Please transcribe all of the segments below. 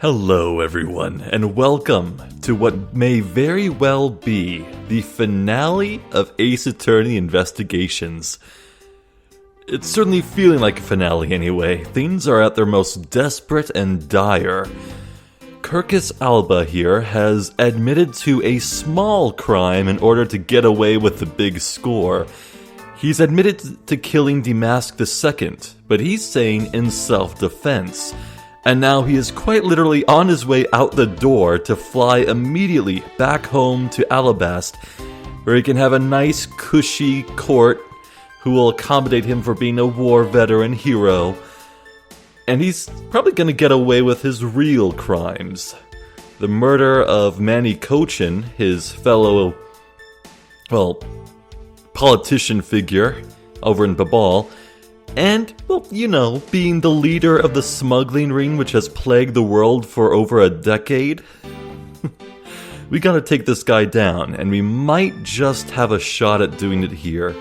Hello everyone, and welcome to what may very well be the finale of Ace Attorney Investigations. It's certainly feeling like a finale anyway. Things are at their most desperate and dire. Kirkus Alba here has admitted to a small crime in order to get away with the big score. He's admitted to killing Damask II, but he's saying in self-defense. And now he is quite literally on his way out the door to fly immediately back home to Alabast, where he can have a nice, cushy court who will accommodate him for being a war veteran hero. And he's probably going to get away with his real crimes. The murder of Manny Cochin, his fellow, politician figure over in Babal, and, being the leader of the smuggling ring which has plagued the world for over a decade. We gotta take this guy down, and we might just have a shot at doing it here.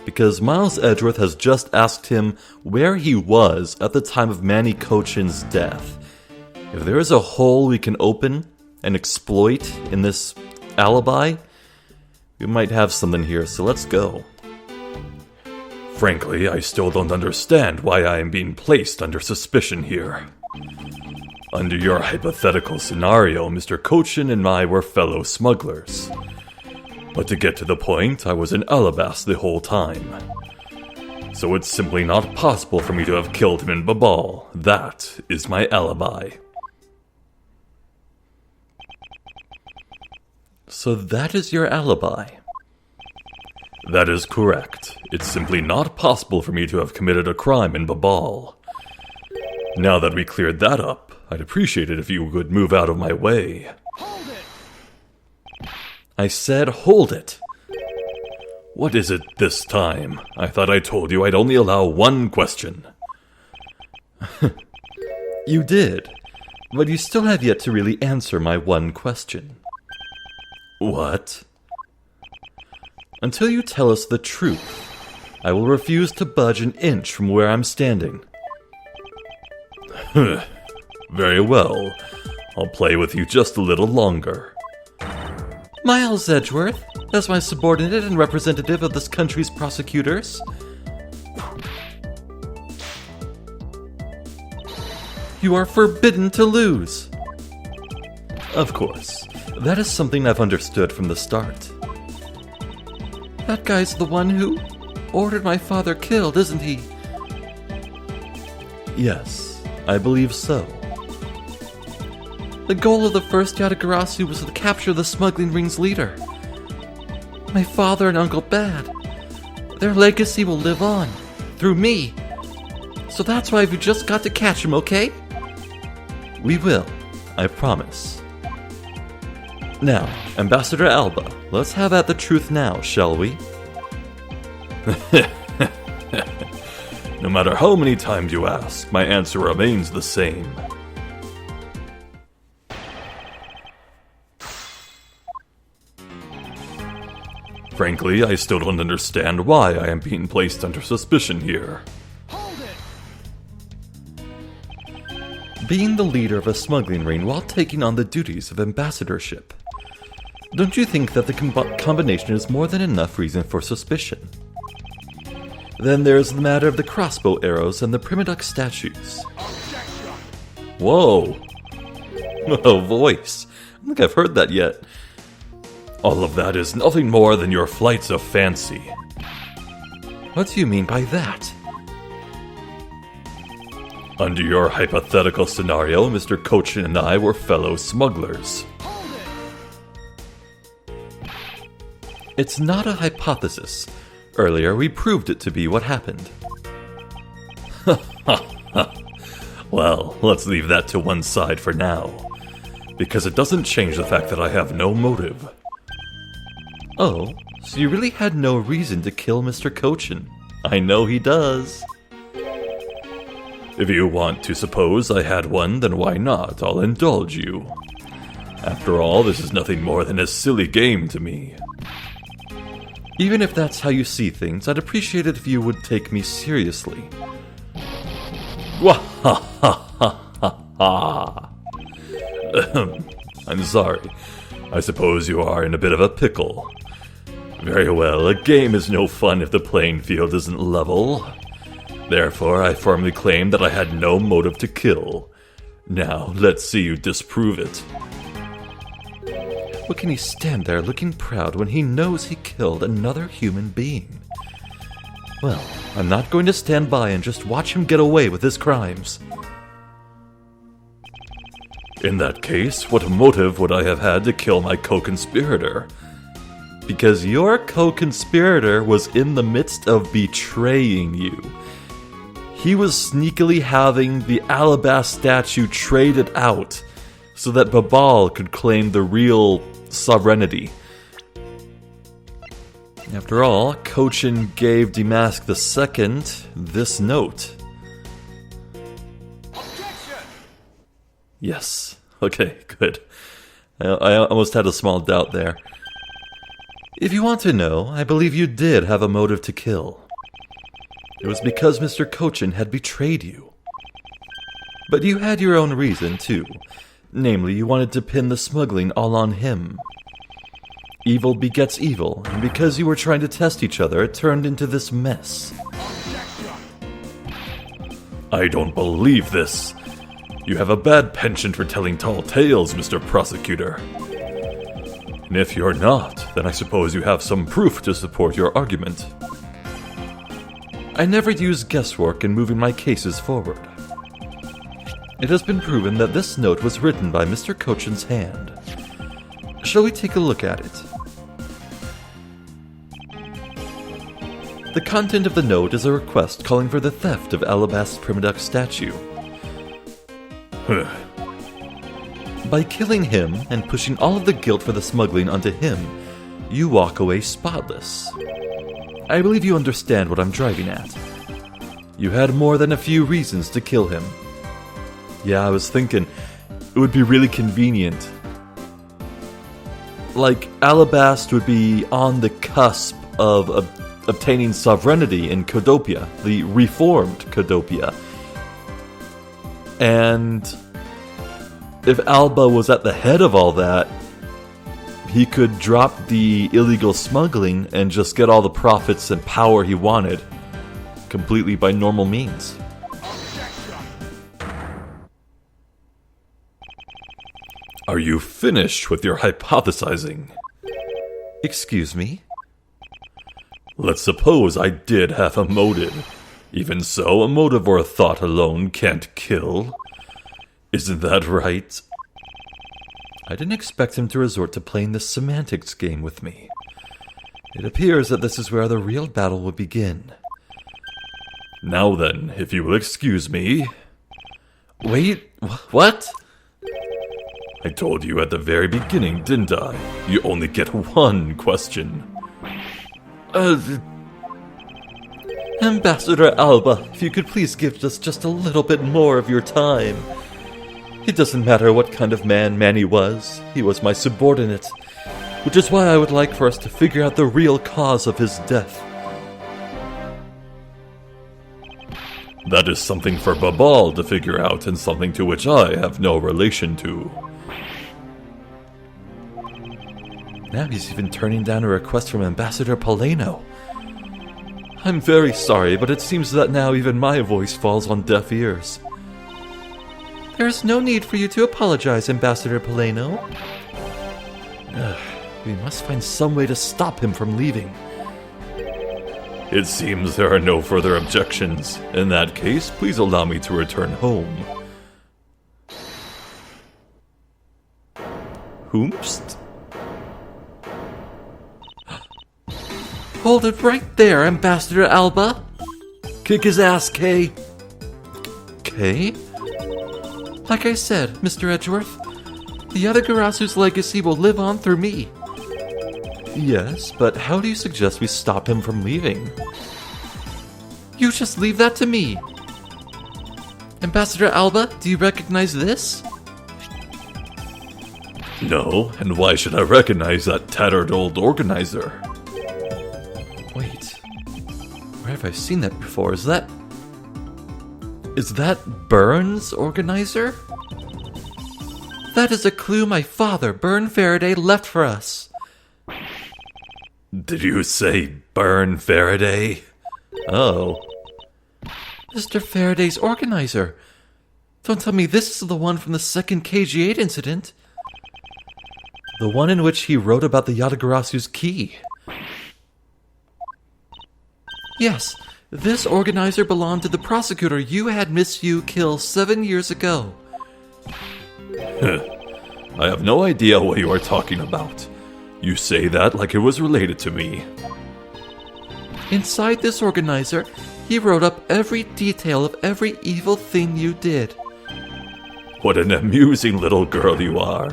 Because Miles Edgeworth has just asked him where he was at the time of Manny Cochin's death. If there is a hole we can open and exploit in this alibi, we might have something here, so let's go. Frankly, I still don't understand why I am being placed under suspicion here. Under your hypothetical scenario, Mr. Cochin and I were fellow smugglers. But to get to the point, I was in Alabast the whole time. So it's simply not possible for me to have killed him in Babal. That is my alibi. So that is your alibi? That is correct. It's simply not possible for me to have committed a crime in Babal. Now that we cleared that up, I'd appreciate it if you would move out of my way. Hold it! I said hold it! What is it this time? I thought I told you I'd only allow one question. You did, but you still have yet to really answer my one question. What? Until you tell us the truth, I will refuse to budge an inch from where I'm standing. Very well. I'll play with you just a little longer. Miles Edgeworth, as my subordinate and representative of this country's prosecutors. You are forbidden to lose. Of course, that is something I've understood from the start. That guy's the one who ordered my father killed, isn't he? Yes, I believe so. The goal of the first Yatagarasu was to capture the smuggling ring's leader. My father and Uncle Bad. Their legacy will live on, through me. So that's why we've just got to catch him, okay? We will, I promise. Now, Ambassador Alba, let's have at the truth now, shall we? No matter how many times you ask, my answer remains the same. Frankly, I still don't understand why I am being placed under suspicion here. Hold it! Being the leader of a smuggling ring while taking on the duties of ambassadorship. Don't you think that the combination is more than enough reason for suspicion? Then there's the matter of the crossbow arrows and the Primaduck statues. Whoa! A voice. I don't think I've heard that yet. All of that is nothing more than your flights of fancy. What do you mean by that? Under your hypothetical scenario, Mr. Cochin and I were fellow smugglers. It's not a hypothesis. Earlier, we proved it to be what happened. Well, let's leave that to one side for now. Because it doesn't change the fact that I have no motive. Oh, so you really had no reason to kill Mr. Cochin. I know he does. If you want to suppose I had one, then why not? I'll indulge you. After all, this is nothing more than a silly game to me. Even if that's how you see things, I'd appreciate it if you would take me seriously. Wah ha ha ha ha ha! I'm sorry. I suppose you are in a bit of a pickle. Very well, a game is no fun if the playing field isn't level. Therefore, I firmly claim that I had no motive to kill. Now, let's see you disprove it. What can he stand there looking proud when he knows he killed another human being? Well, I'm not going to stand by and just watch him get away with his crimes. In that case, what motive would I have had to kill my co-conspirator? Because your co-conspirator was in the midst of betraying you. He was sneakily having the alabaster statue traded out so that Babal could claim the real sovereignty. After all, Cochin gave Damask II this note. Yes. Okay, good. I almost had a small doubt there. If you want to know, I believe you did have a motive to kill. It was because Mr. Cochin had betrayed you. But you had your own reason, too. Namely, you wanted to pin the smuggling all on him. Evil begets evil, and because you were trying to test each other, it turned into this mess. I don't believe this. You have a bad penchant for telling tall tales, Mr. Prosecutor. And if you're not, then I suppose you have some proof to support your argument. I never use guesswork in moving my cases forward. It has been proven that this note was written by Mr. Cochin's hand. Shall we take a look at it? The content of the note is a request calling for the theft of Alabaster Primaduck statue. By killing him and pushing all of the guilt for the smuggling onto him, you walk away spotless. I believe you understand what I'm driving at. You had more than a few reasons to kill him. Yeah, I was thinking it would be really convenient. Like, Alabast would be on the cusp of obtaining sovereignty in Codopia, the reformed Codopia. And if Alba was at the head of all that, he could drop the illegal smuggling and just get all the profits and power he wanted, completely by normal means. Are you finished with your hypothesizing? Excuse me? Let's suppose I did have a motive. Even so, a motive or a thought alone can't kill. Isn't that right? I didn't expect him to resort to playing this semantics game with me. It appears that this is where the real battle will begin. Now then, if you will excuse me... Wait, what? I told you at the very beginning, didn't I? You only get one question. Ambassador Alba, if you could please give us just a little bit more of your time. It doesn't matter what kind of man Manny was. He was my subordinate, which is why I would like for us to figure out the real cause of his death. That is something for Babal to figure out, and something to which I have no relation to. Now he's even turning down a request from Ambassador Polano. I'm very sorry, but it seems that now even my voice falls on deaf ears. There's no need for you to apologize, Ambassador Polano. We must find some way to stop him from leaving. It seems there are no further objections. In that case, please allow me to return home. Whomst? Hold it right there, Ambassador Alba. Kick his ass, Kay. Kay? Like I said, Mr. Edgeworth, the Yatagarasu's legacy will live on through me. Yes, but how do you suggest we stop him from leaving? You just leave that to me. Ambassador Alba, do you recognize this? No, and why should I recognize that tattered old organizer? Wait, where have I seen that before? Is that Burns' organizer? That is a clue my father, Byrne Faraday, left for us. Did you say Byrne Faraday? Oh. Mr. Faraday's organizer. Don't tell me this is the one from the second KG-8 incident. The one in which he wrote about the Yatagarasu's key. Yes, this organizer belonged to the prosecutor you had Miss Yu kill 7 years ago. I have no idea what you are talking about. You say that like it was related to me. Inside this organizer, he wrote up every detail of every evil thing you did. What an amusing little girl you are.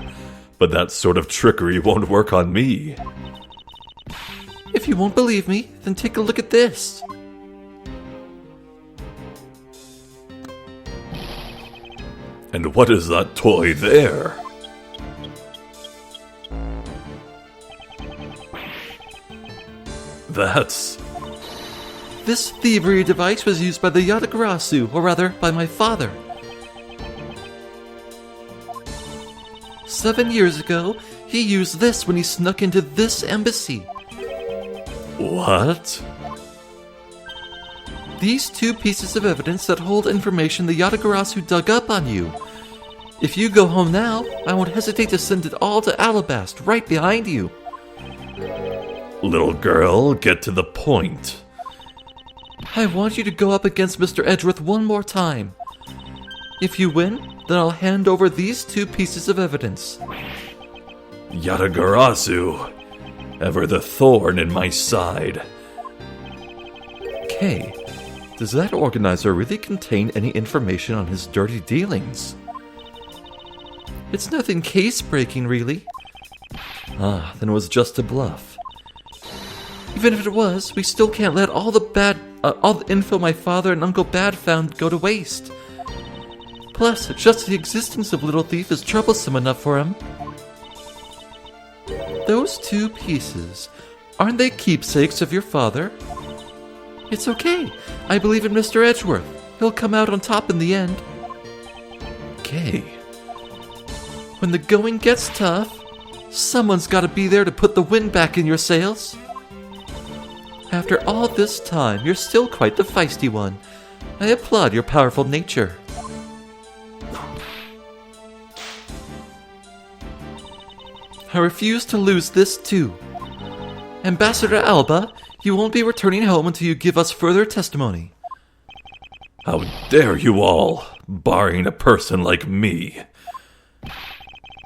But that sort of trickery won't work on me. If you won't believe me, then take a look at this. And what is that toy there? That's... This thievery device was used by the Yatagarasu, or rather, by my father. 7 years ago, he used this when he snuck into this embassy. What? These 2 pieces of evidence that hold information the Yatagarasu dug up on you. If you go home now, I won't hesitate to send it all to Alabast, right behind you. Little girl, get to the point. I want you to go up against Mr. Edgeworth one more time. If you win, then I'll hand over these 2 pieces of evidence. Yatagarasu, ever the thorn in my side. Kay, does that organizer really contain any information on his dirty dealings? It's nothing case-breaking, really. Ah, then it was just a bluff. Even if it was, we still can't let all the info my father and Uncle Bad found go to waste. Plus, just the existence of Little Thief is troublesome enough for him. Those 2 pieces, aren't they keepsakes of your father? It's okay. I believe in Mr. Edgeworth. He'll come out on top in the end. Kay. When the going gets tough, someone's got to be there to put the wind back in your sails. After all this time, you're still quite the feisty one. I applaud your powerful nature. I refuse to lose this too. Ambassador Alba, you won't be returning home until you give us further testimony. How dare you all, barring a person like me.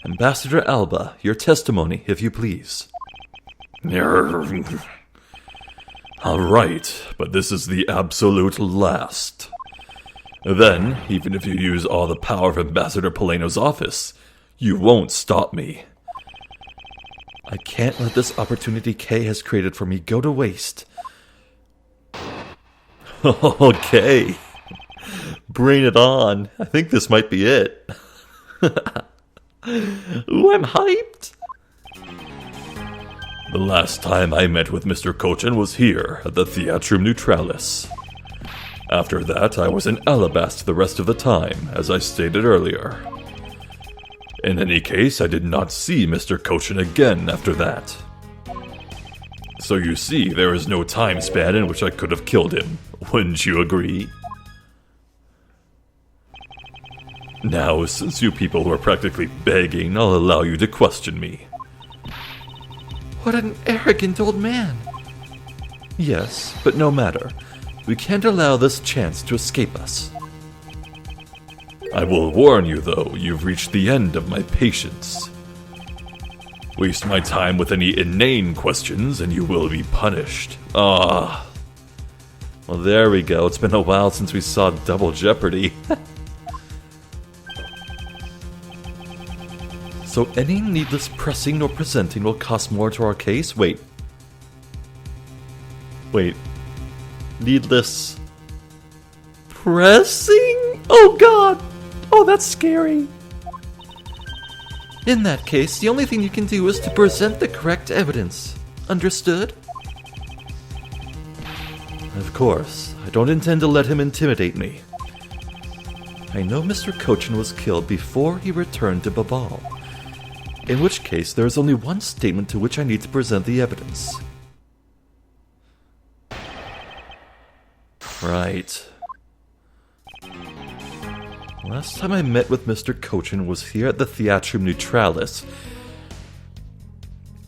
Ambassador Alba, your testimony, if you please. All right, but this is the absolute last. Then, even if you use all the power of Ambassador Poleno's office, you won't stop me. I can't let this opportunity Kay has created for me go to waste. Okay. Bring it on. I think this might be it. Ooh, I'm hyped. The last time I met with Mr. Kochan was here at the Theatrum Neutralis. After that, I was in Alabast the rest of the time, as I stated earlier. In any case, I did not see Mr. Kochan again after that. So you see, there is no time span in which I could have killed him. Wouldn't you agree? Now, since you people were practically begging, I'll allow you to question me. What an arrogant old man. Yes, but no matter. We can't allow this chance to escape us. I will warn you, though, you've reached the end of my patience. Waste my time with any inane questions, and you will be punished. Ah. Well, there we go. It's been a while since we saw Double Jeopardy. So any needless pressing or presenting will cost more to our case? Wait. Needless pressing? Oh god! Oh, that's scary. In that case, the only thing you can do is to present the correct evidence. Understood? Of course. I don't intend to let him intimidate me. I know Mr. Cochin was killed before he returned to Babal. In which case, there is only one statement to which I need to present the evidence. Right. Last time I met with Mr. Cochin was here at the Theatrum Neutralis.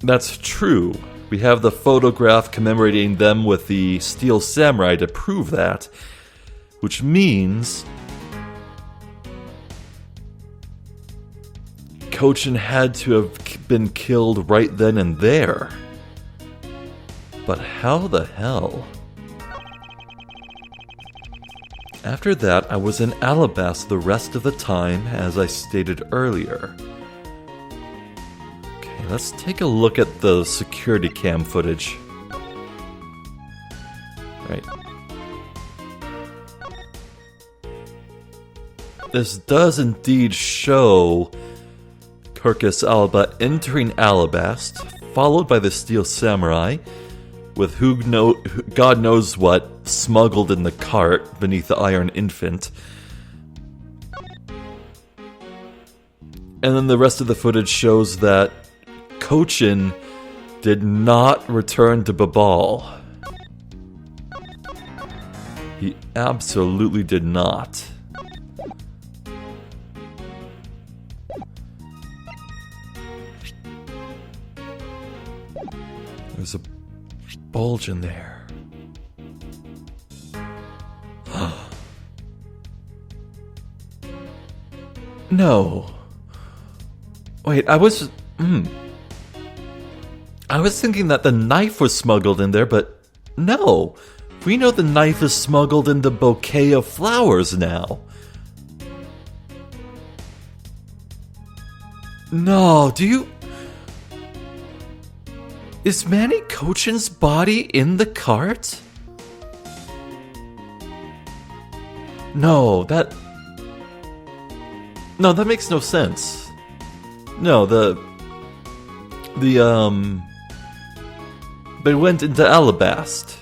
That's true. We have the photograph commemorating them with the Steel Samurai to prove that. Which means Cochin had to have been killed right then and there. But how the hell? After that, I was in Alabasta the rest of the time, as I stated earlier. Okay, let's take a look at the security cam footage. Right. This does indeed show Kirkus Alba entering Alabasta, followed by the Steel Samurai, with God knows what smuggled in the cart beneath the Iron Infant. And then the rest of the footage shows that Cochin did not return to Babal. He absolutely did not. There's a bulge in there. No. Wait, I was thinking that the knife was smuggled in there, but no. We know the knife is smuggled in the bouquet of flowers now. No, is Manny Cochin's body in the cart? No, that makes no sense. No, they went into Alabasta.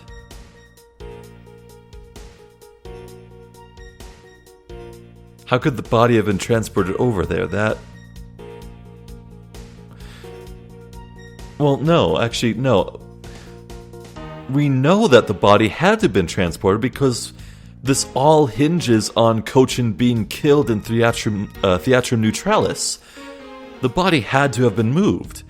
How could the body have been transported over there? Well, no, actually, no. We know that the body had to have been transported because this all hinges on Cochin being killed in Theatrum Neutralis. The body had to have been moved.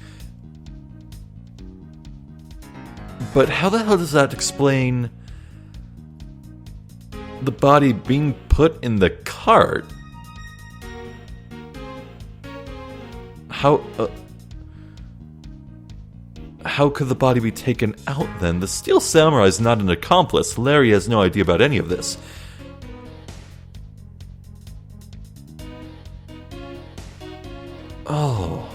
But how the hell does that explain the body being put in the cart? How could the body be taken out then? The Steel Samurai is not an accomplice. Larry has no idea about any of this. Oh.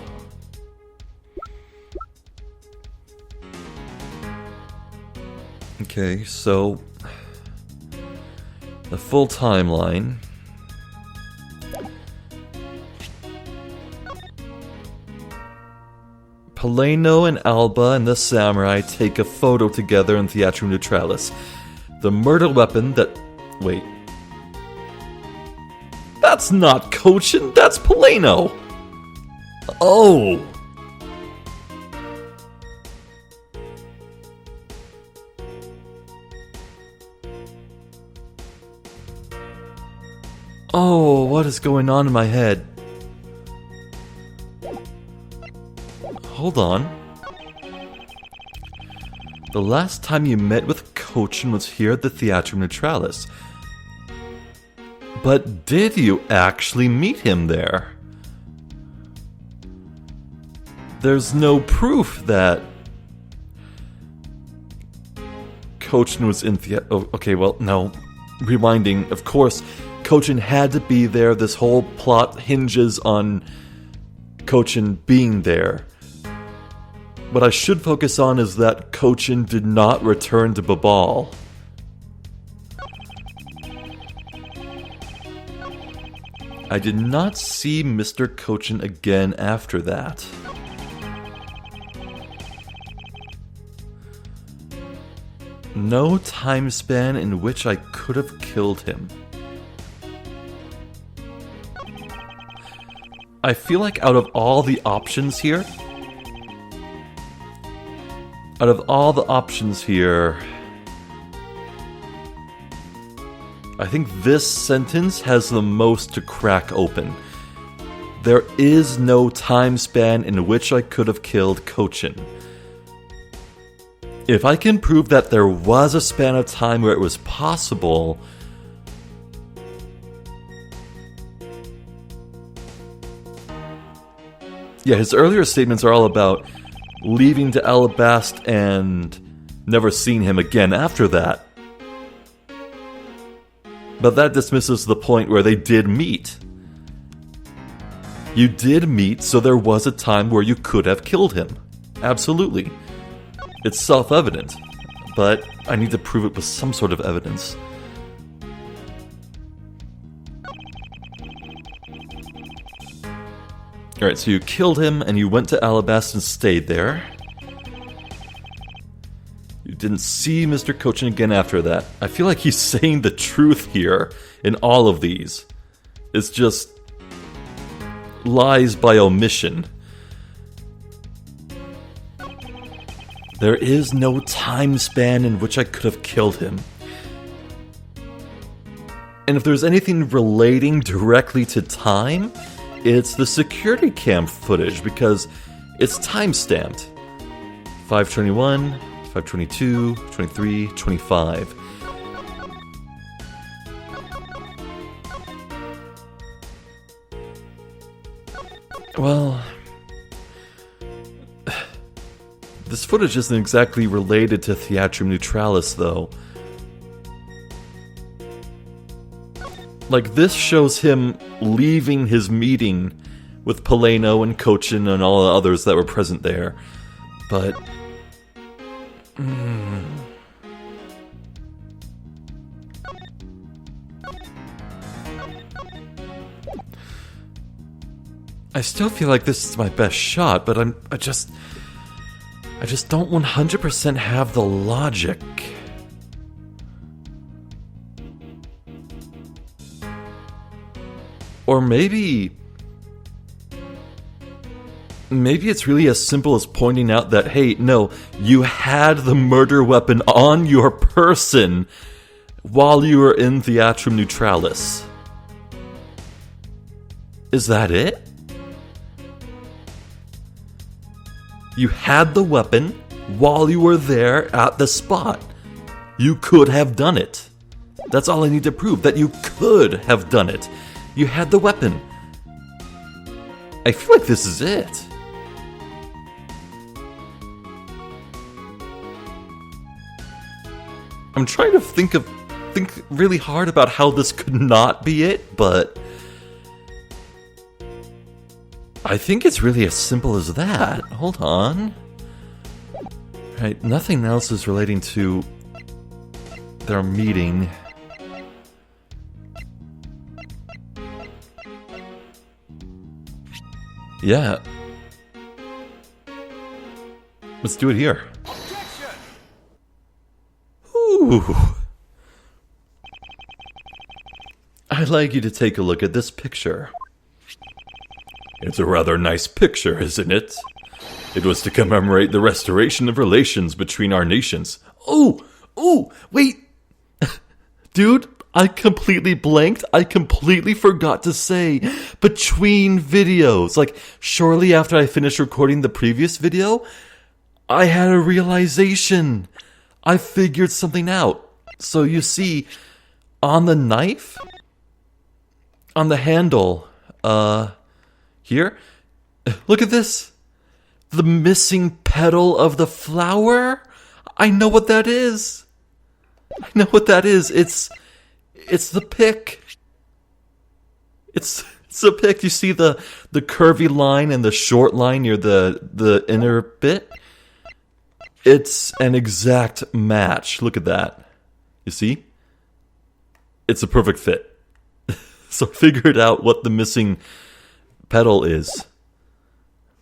Okay, so the full timeline. Paleno and Alba and the Samurai take a photo together in Theatrum Neutralis. The murder weapon that... Wait. That's not Cochin, that's Paleno! Oh! Oh, what is going on in my head? Hold on. The last time you met with Cochin was here at the Theatrum Neutralis. But did you actually meet him there? There's no proof that Cochin was in the... Oh, okay, well, no. Rewinding, of course, Cochin had to be there. This whole plot hinges on Cochin being there. What I should focus on is that Cochin did not return to Babal. I did not see Mr. Cochin again after that. No time span in which I could have killed him. I feel like out of all the options here, I think this sentence has the most to crack open. There is no time span in which I could have killed Cochin. If I can prove that there was a span of time where it was possible, yeah, his earlier statements are all about leaving to Alabast and never seeing him again after that. But that dismisses the point where they did meet. You did meet, so there was a time where you could have killed him. Absolutely. It's self-evident, but I need to prove it with some sort of evidence. Alright, so you killed him and you went to Alabast and stayed there. You didn't see Mr. Cochin again after that. I feel like he's saying the truth here in all of these. It's just lies by omission. There is no time span in which I could have killed him. And if there's anything relating directly to time, it's the security cam footage because it's time-stamped. 521, 522, 23, 25. Well, this footage isn't exactly related to Theatrum Neutralis, though. Like, this shows him leaving his meeting with Poleno and Cochin and all the others that were present there. But... I still feel like this is my best shot, but I just don't 100% have the logic. Or maybe it's really as simple as pointing out that, hey, no, you had the murder weapon on your person while you were in Theatrum Neutralis. Is that it? You had the weapon while you were there at the spot. You could have done it. That's all I need to prove, that you could have done it. You had the weapon. I feel like this is it. I'm trying to think really hard about how this could not be it, but I think it's really as simple as that. Hold on. Right, nothing else is relating to their meeting. Yeah. Let's do it here. Ooh. I'd like you to take a look at this picture. It's a rather nice picture, isn't it? It was to commemorate the restoration of relations between our nations. Oh, wait. Dude, I completely blanked. I completely forgot to say between videos. Like, shortly after I finished recording the previous video, I had a realization. I figured something out. So you see, on the knife, on the handle, here, look at this. The missing petal of the flower? I know what that is. It's the pick. It's the pick. You see the curvy line and the short line near the inner bit? It's an exact match. Look at that. You see? It's a perfect fit. So I figured out what the missing petal is.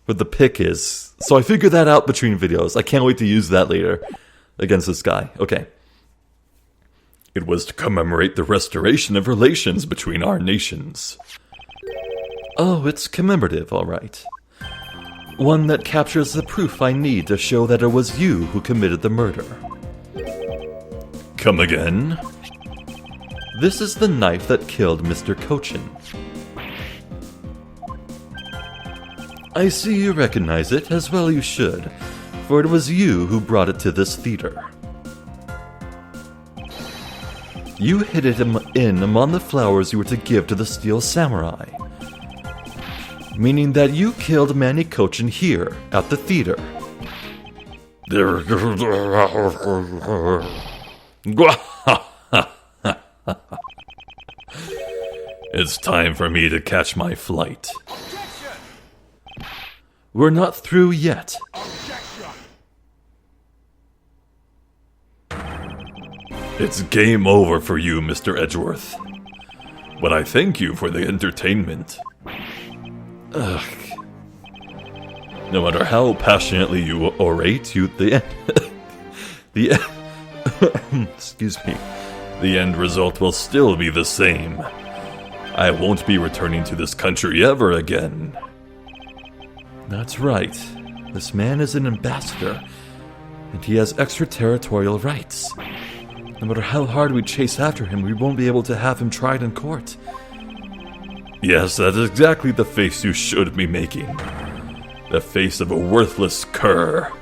What the pick is. So I figured that out between videos. I can't wait to use that later against this guy. Okay. It was to commemorate the restoration of relations between our nations. Oh, it's commemorative, all right. One that captures the proof I need to show that it was you who committed the murder. Come again? This is the knife that killed Mr. Cochin. I see you recognize it, as well you should, for it was you who brought it to this theater. You hid it in among the flowers you were to give to the Steel Samurai, meaning that you killed Manny Cochin here, at the theater. It's time for me to catch my flight. We're not through yet. It's game over for you, Mr. Edgeworth. But I thank you for the entertainment. Ugh. No matter how passionately you orate, excuse me, the end result will still be the same. I won't be returning to this country ever again. That's right. This man is an ambassador, and he has extraterritorial rights. No matter how hard we chase after him, we won't be able to have him tried in court. Yes, that's exactly the face you should be making. The face of a worthless cur.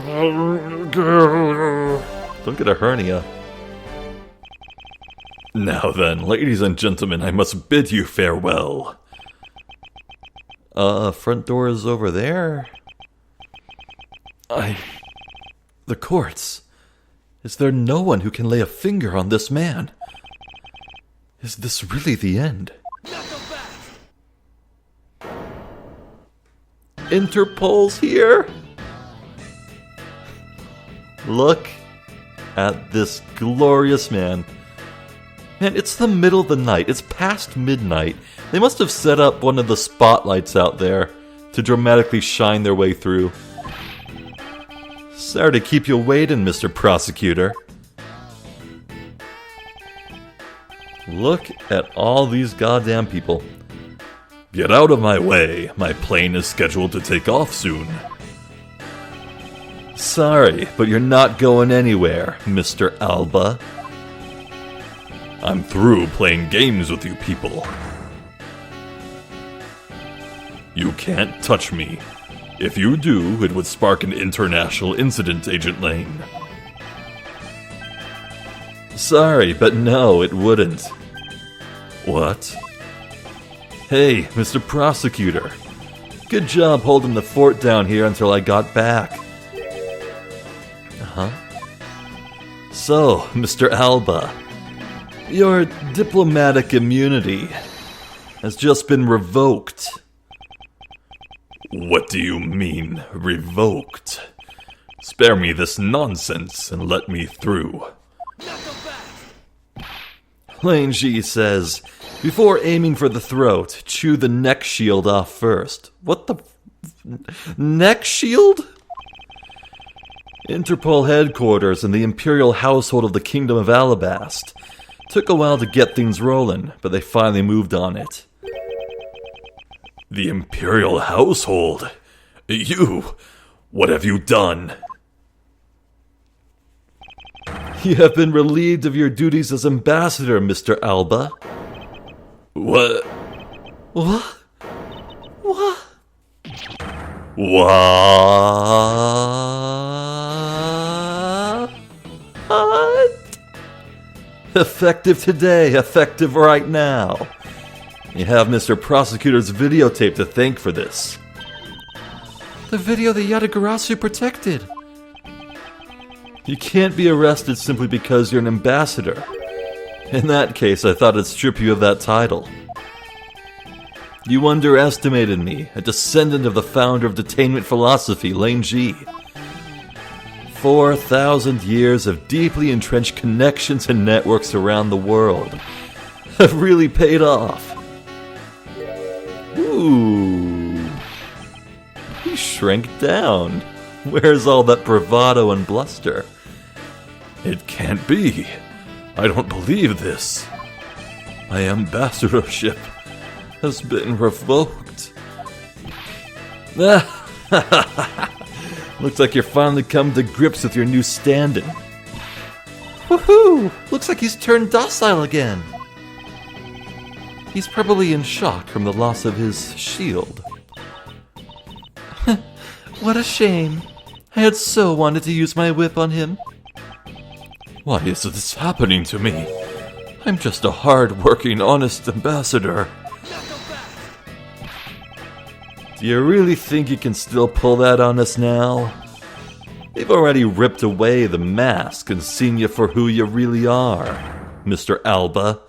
Don't get a hernia. Now then, ladies and gentlemen, I must bid you farewell. Front door is over there. The courts. Is there no one who can lay a finger on this man? Is this really the end? Interpol's here? Look at this glorious man. Man, it's the middle of the night. It's past midnight. They must have set up one of the spotlights out there to dramatically shine their way through. Sorry to keep you waiting, Mr. Prosecutor. Look at all these goddamn people. Get out of my way. My plane is scheduled to take off soon. Sorry, but you're not going anywhere, Mr. Alba. I'm through playing games with you people. You can't touch me. If you do, it would spark an international incident, Agent Lane. Sorry, but no, it wouldn't. What? Hey, Mr. Prosecutor. Good job holding the fort down here until I got back. Uh-huh. So, Mr. Alba, your diplomatic immunity has just been revoked. What do you mean, revoked? Spare me this nonsense and let me through. Lane Ji says, before aiming for the throat, chew the neck shield off first. What the neck shield? Interpol headquarters and the Imperial household of the Kingdom of Alabast. Took a while to get things rolling, but they finally moved on it. The Imperial household? You? What have you done? You have been relieved of your duties as ambassador, Mr. Alba. What? What? What? What? Effective today, effective right now. You have Mr. Prosecutor's videotape to thank for this. The video the Yatagarasu protected. You can't be arrested simply because you're an ambassador. In that case, I thought I'd strip you of that title. You underestimated me, a descendant of the founder of detainment philosophy, Lane Ji. 4,000 years of deeply entrenched connections and networks around the world have really paid off. Ooh. He shrank down. Where's all that bravado and bluster? It can't be. I don't believe this. My ambassadorship. has been revoked. Looks like you're finally come to grips with your new stand-in. Woohoo! Looks like he's turned docile again. He's probably in shock from the loss of his shield. What a shame. I had so wanted to use my whip on him. Why is this happening to me? I'm just a hard-working, honest ambassador. Do you really think you can still pull that on us now? They've already ripped away the mask and seen you for who you really are, Mr. Alba.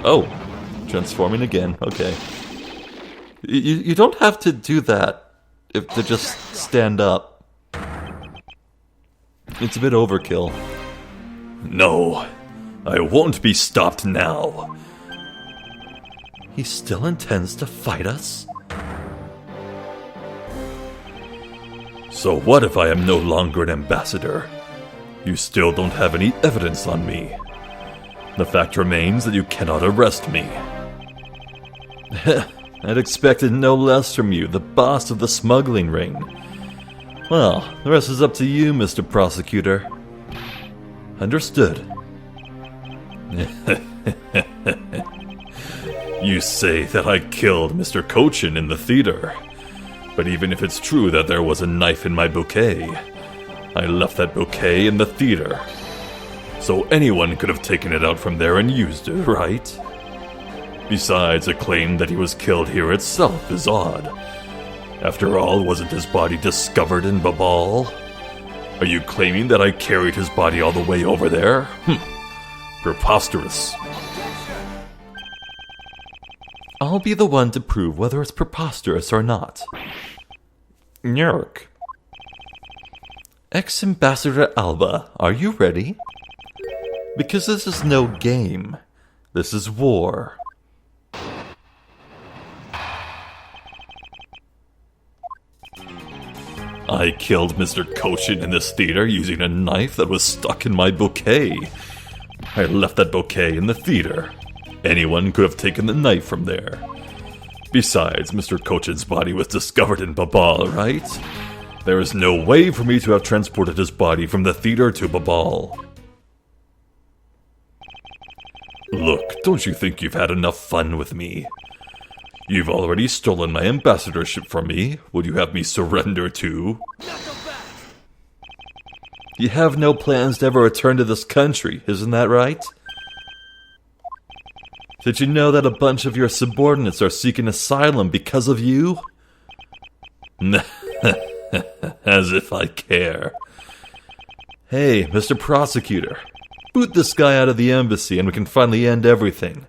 Oh, transforming again, okay. You don't have to do that to just stand up. It's a bit overkill. No, I won't be stopped now. He still intends to fight us? So what if I am no longer an ambassador? You still don't have any evidence on me. The fact remains that you cannot arrest me. I'd expected no less from you, the boss of the smuggling ring. Well, the rest is up to you, Mr. Prosecutor. Understood. You say that I killed Mr. Cochin in the theater. But even if it's true that there was a knife in my bouquet, I left that bouquet in the theater. So anyone could have taken it out from there and used it, right? Besides, a claim that he was killed here itself is odd. After all, wasn't his body discovered in Babal? Are you claiming that I carried his body all the way over there? Preposterous. I'll be the one to prove whether it's preposterous or not. Nyark. Ex-Ambassador Alba, are you ready? Because this is no game. This is war. I killed Mr. Cochin in this theater using a knife that was stuck in my bouquet. I left that bouquet in the theater. Anyone could have taken the knife from there. Besides, Mr. Cochin's body was discovered in Babal, right? There is no way for me to have transported his body from the theater to Babal. Look, don't you think you've had enough fun with me? You've already stolen my ambassadorship from me. Would you have me surrender too? You have no plans to ever return to this country, isn't that right? Did you know that a bunch of your subordinates are seeking asylum because of you? As if I care. Hey, Mr. Prosecutor, boot this guy out of the embassy and we can finally end everything.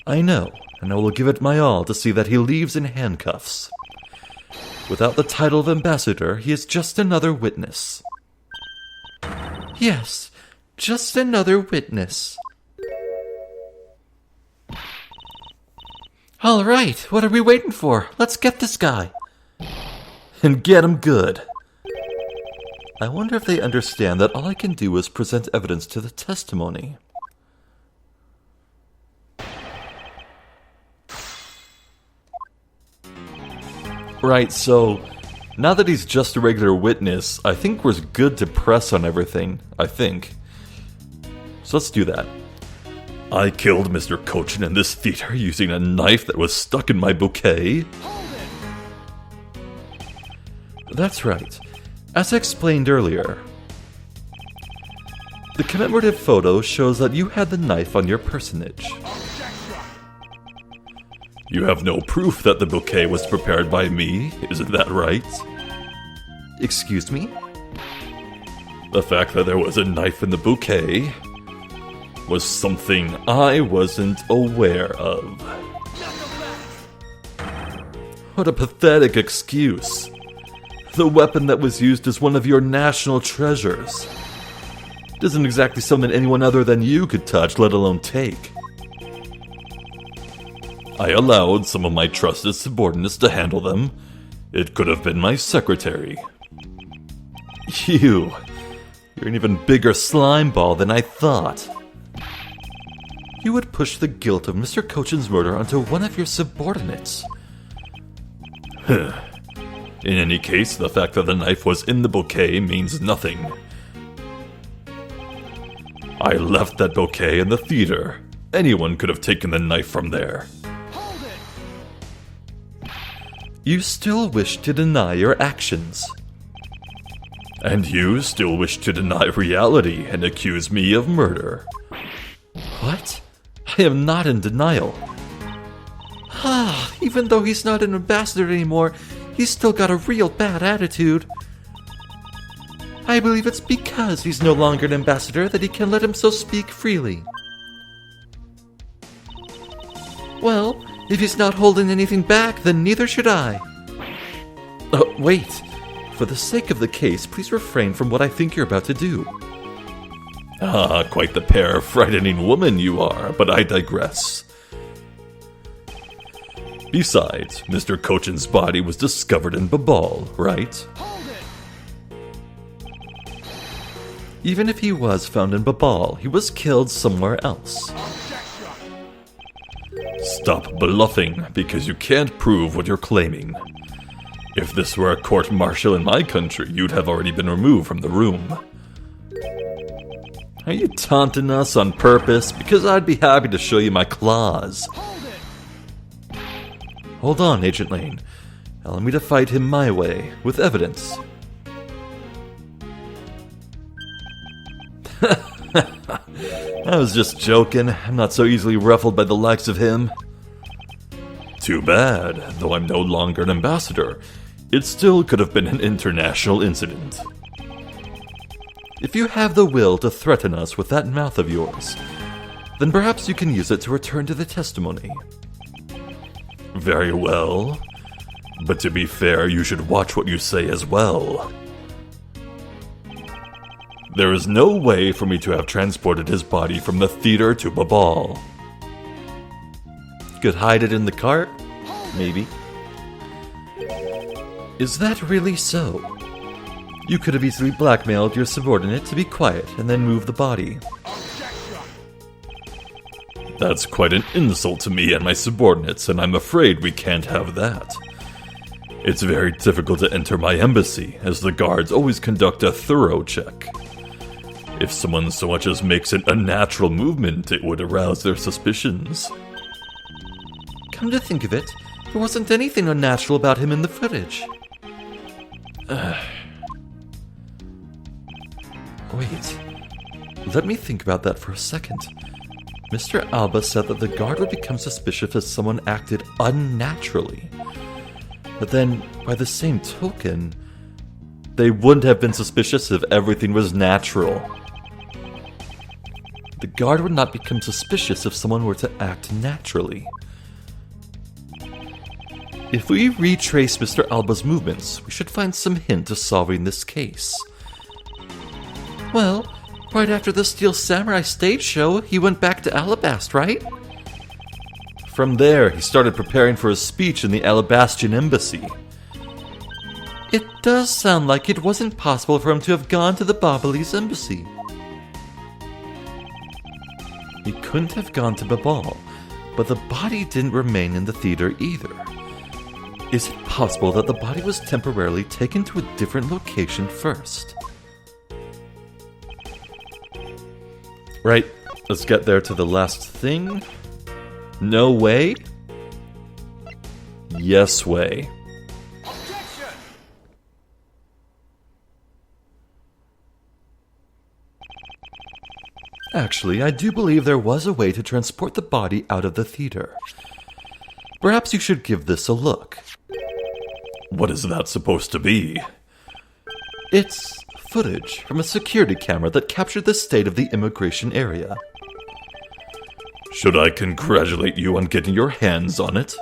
I know, and I will give it my all to see that he leaves in handcuffs. Without the title of ambassador, he is just another witness. Yes, just another witness. All right, what are we waiting for? Let's get this guy. And get him good. I wonder if they understand that all I can do is present evidence to the testimony. Right, so now that he's just a regular witness, I think we're good to press on everything, I think. So let's do that. I killed Mr. Cochin in this theater using a knife that was stuck in my bouquet. That's right. As explained earlier, the commemorative photo shows that you had the knife on your personage. You have no proof that the bouquet was prepared by me, isn't that right? Excuse me? The fact that there was a knife in the bouquet was something I wasn't aware of. What a pathetic excuse. The weapon that was used is one of your national treasures. It isn't exactly something anyone other than you could touch, let alone take. I allowed some of my trusted subordinates to handle them. It could have been my secretary. You're an even bigger slime ball than I thought. you would push the guilt of Mr. Cochin's murder onto one of your subordinates. In any case, the fact that the knife was in the bouquet means nothing. I left that bouquet in the theater. Anyone could have taken the knife from there. You still wish to deny your actions. And you still wish to deny reality and accuse me of murder. What? I am not in denial. Even though he's not an ambassador anymore, he's still got a real bad attitude. I believe it's because he's no longer an ambassador that he can let himself speak freely. Well, if he's not holding anything back, then neither should I. Oh, wait. For the sake of the case, please refrain from what I think you're about to do. Quite the pair of frightening woman you are, but I digress. Besides, Mr. Cochin's body was discovered in Babal, right? Even if he was found in Babal, he was killed somewhere else. Stop bluffing, because you can't prove what you're claiming. If this were a court-martial in my country, you'd have already been removed from the room. Are you taunting us on purpose? Because I'd be happy to show you my claws. Hold on, Agent Lane. Allow me to fight him my way, with evidence. I was just joking. I'm not so easily ruffled by the likes of him. Too bad. Though I'm no longer an ambassador, it still could have been an international incident. If you have the will to threaten us with that mouth of yours, then perhaps you can use it to return to the testimony. Very well. But to be fair, you should watch what you say as well. There is no way for me to have transported his body from the theater to Babal. Could hide it in the cart? Maybe. Is that really so? You could have easily blackmailed your subordinate to be quiet and then move the body. That's quite an insult to me and my subordinates, and I'm afraid we can't have that. It's very difficult to enter my embassy, as the guards always conduct a thorough check. If someone so much as makes an unnatural movement, it would arouse their suspicions. Come to think of it, there wasn't anything unnatural about him in the footage. Wait, let me think about that for a second. Mr. Alba said that the guard would become suspicious if someone acted unnaturally. But then, by the same token, they wouldn't have been suspicious if everything was natural. The guard would not become suspicious if someone were to act naturally. If we retrace Mr. Alba's movements, we should find some hint to solving this case. Well, right after the Steel Samurai stage show, he went back to Alabast, right? From there, he started preparing for his speech in the Alabastian embassy. It does sound like it wasn't possible for him to have gone to the Babalese embassy. He couldn't have gone to Babal, but the body didn't remain in the theater either. Is it possible that the body was temporarily taken to a different location first? Right, let's get there to the last thing. No way? Yes way. Actually, I do believe there was a way to transport the body out of the theater. Perhaps you should give this a look. What is that supposed to be? It's footage from a security camera that captured the state of the immigration area. Should I congratulate you on getting your hands on it?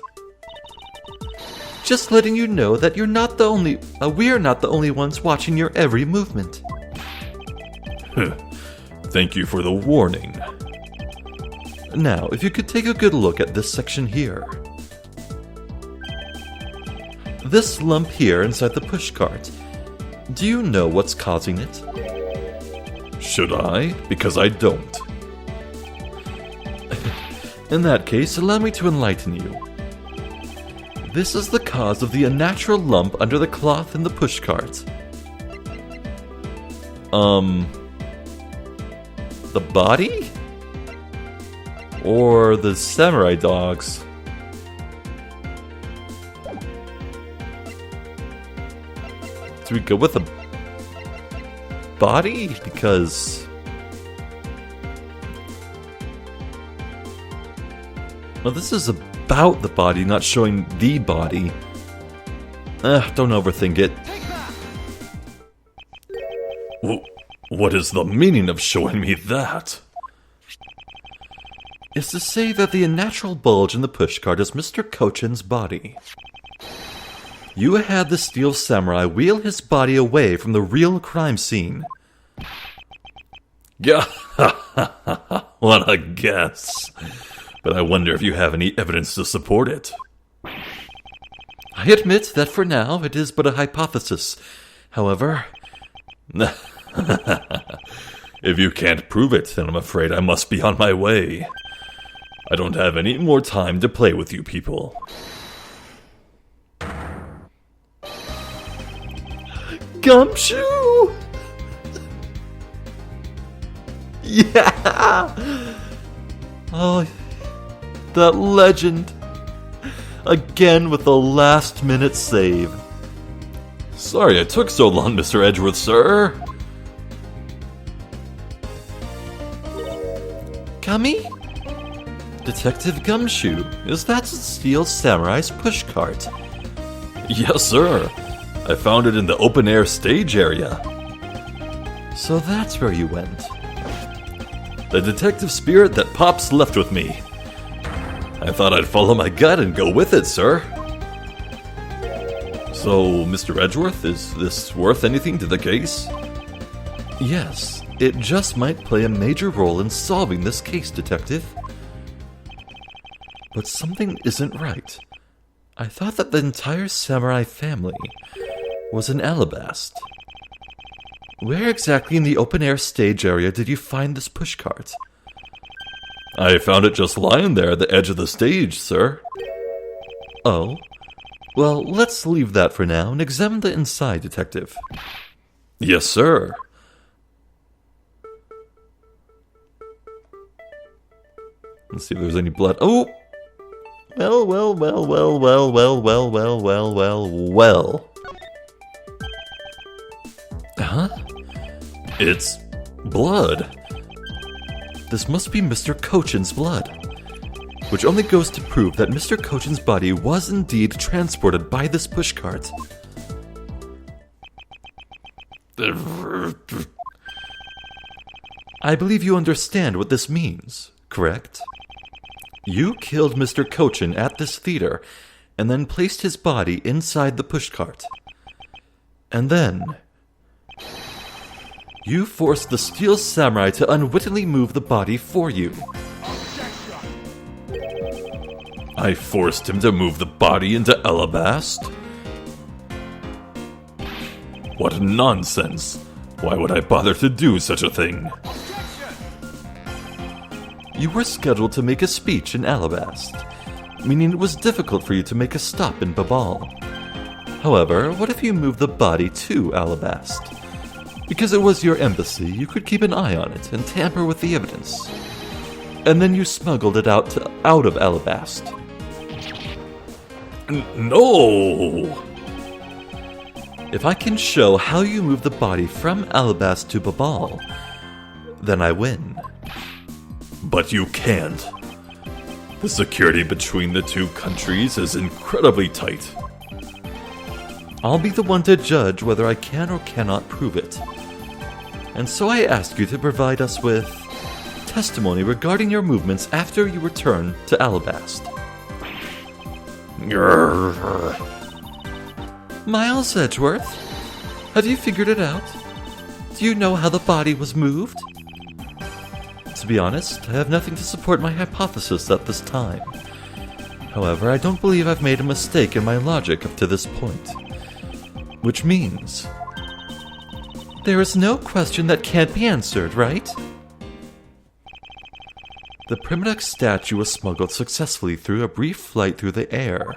Just letting you know that we're not the only ones watching your every movement. Thank you for the warning. Now, if you could take a good look at this section here. This lump here inside the pushcart. Do you know what's causing it? Should I? Because I don't. In that case, allow me to enlighten you. This is the cause of the unnatural lump under the cloth in the pushcart. The body? Or the samurai dogs? Do we go with the body? Because... well, this is about the body, not showing the body. Don't overthink it. What is the meaning of showing me that? Is to say that the unnatural bulge in the pushcart is Mr. Kochin's body. You had the steel samurai wheel his body away from the real crime scene. Yeah, what a guess. But I wonder if you have any evidence to support it. I admit that for now it is but a hypothesis. However... if you can't prove it, then I'm afraid I must be on my way. I don't have any more time to play with you people. Gumshoe! Yeah! Oh, that legend. Again with the last-minute save. Sorry it took so long, Mr. Edgeworth, sir. Kami? Detective Gumshoe, is that the Steel Samurai's pushcart? Yes, sir. I found it in the open-air stage area. So that's where you went. The detective spirit that Pops left with me. I thought I'd follow my gut and go with it, sir. So, Mr. Edgeworth, is this worth anything to the case? Yes, it just might play a major role in solving this case, Detective. But something isn't right. I thought that the entire samurai family was in Alabast. Where exactly in the open-air stage area did you find this pushcart? I found it just lying there at the edge of the stage, sir. Oh? Well, let's leave that for now and examine the inside, Detective. Yes, sir. Let's see if there's any blood. Oh! Well. Huh? It's blood. This must be Mr. Kochin's blood, which only goes to prove that Mr. Kochin's body was indeed transported by this pushcart. I believe you understand what this means, correct? You killed Mr. Kochin at this theater, and then placed his body inside the pushcart. And then... you forced the Steel Samurai to unwittingly move the body for you. I forced him to move the body into Alabast? What nonsense! Why would I bother to do such a thing? You were scheduled to make a speech in Alabast, meaning it was difficult for you to make a stop in Babal. However, what if you moved the body to Alabast? Because it was your embassy, you could keep an eye on it and tamper with the evidence. And then you smuggled it out of Alabast. No! If I can show how you moved the body from Alabast to Babal, then I win. But you can't. The security between the two countries is incredibly tight. I'll be the one to judge whether I can or cannot prove it. And so I ask you to provide us with testimony regarding your movements after you return to Alabast. Miles Edgeworth, have you figured it out? Do you know how the body was moved? To be honest, I have nothing to support my hypothesis at this time. However, I don't believe I've made a mistake in my logic up to this point. Which means... there is no question that can't be answered, right? The primitive statue was smuggled successfully through a brief flight through the air.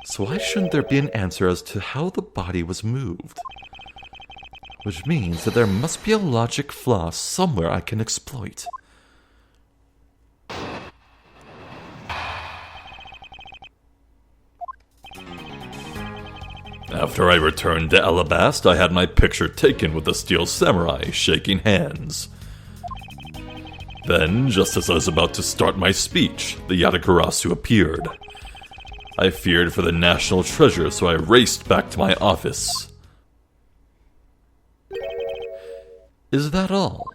So why shouldn't there be an answer as to how the body was moved? Which means that there must be a logic flaw somewhere I can exploit. After I returned to Alabast, I had my picture taken with the Steel Samurai, shaking hands. Then, just as I was about to start my speech, the Yatagarasu appeared. I feared for the national treasure, so I raced back to my office. Is that all?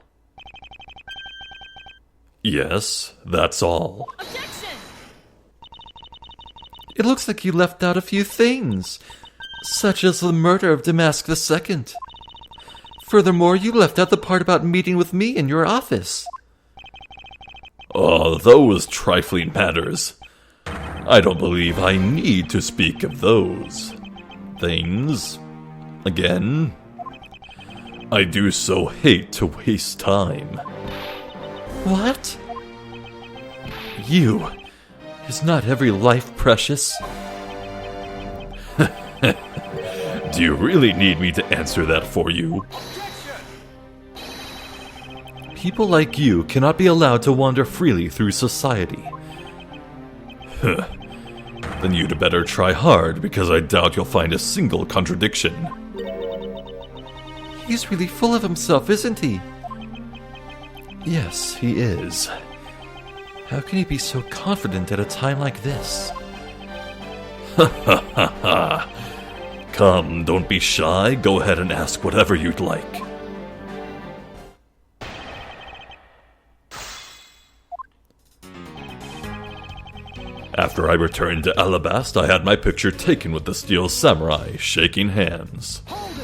Yes, that's all. Objection! It looks like you left out a few things, such as the murder of Damask II. Furthermore, you left out the part about meeting with me in your office. Oh, those trifling matters. I don't believe I need to speak of those things again. I do so hate to waste time. What? You. Is not every life precious? Do you really need me to answer that for you? People like you cannot be allowed to wander freely through society. Then you'd better try hard, because I doubt you'll find a single contradiction. He's really full of himself, isn't he? Yes, he is. How can he be so confident at a time like this? Come, don't be shy. Go ahead and ask whatever you'd like. After I returned to Alabast, I had my picture taken with the Steel Samurai, shaking hands. Hold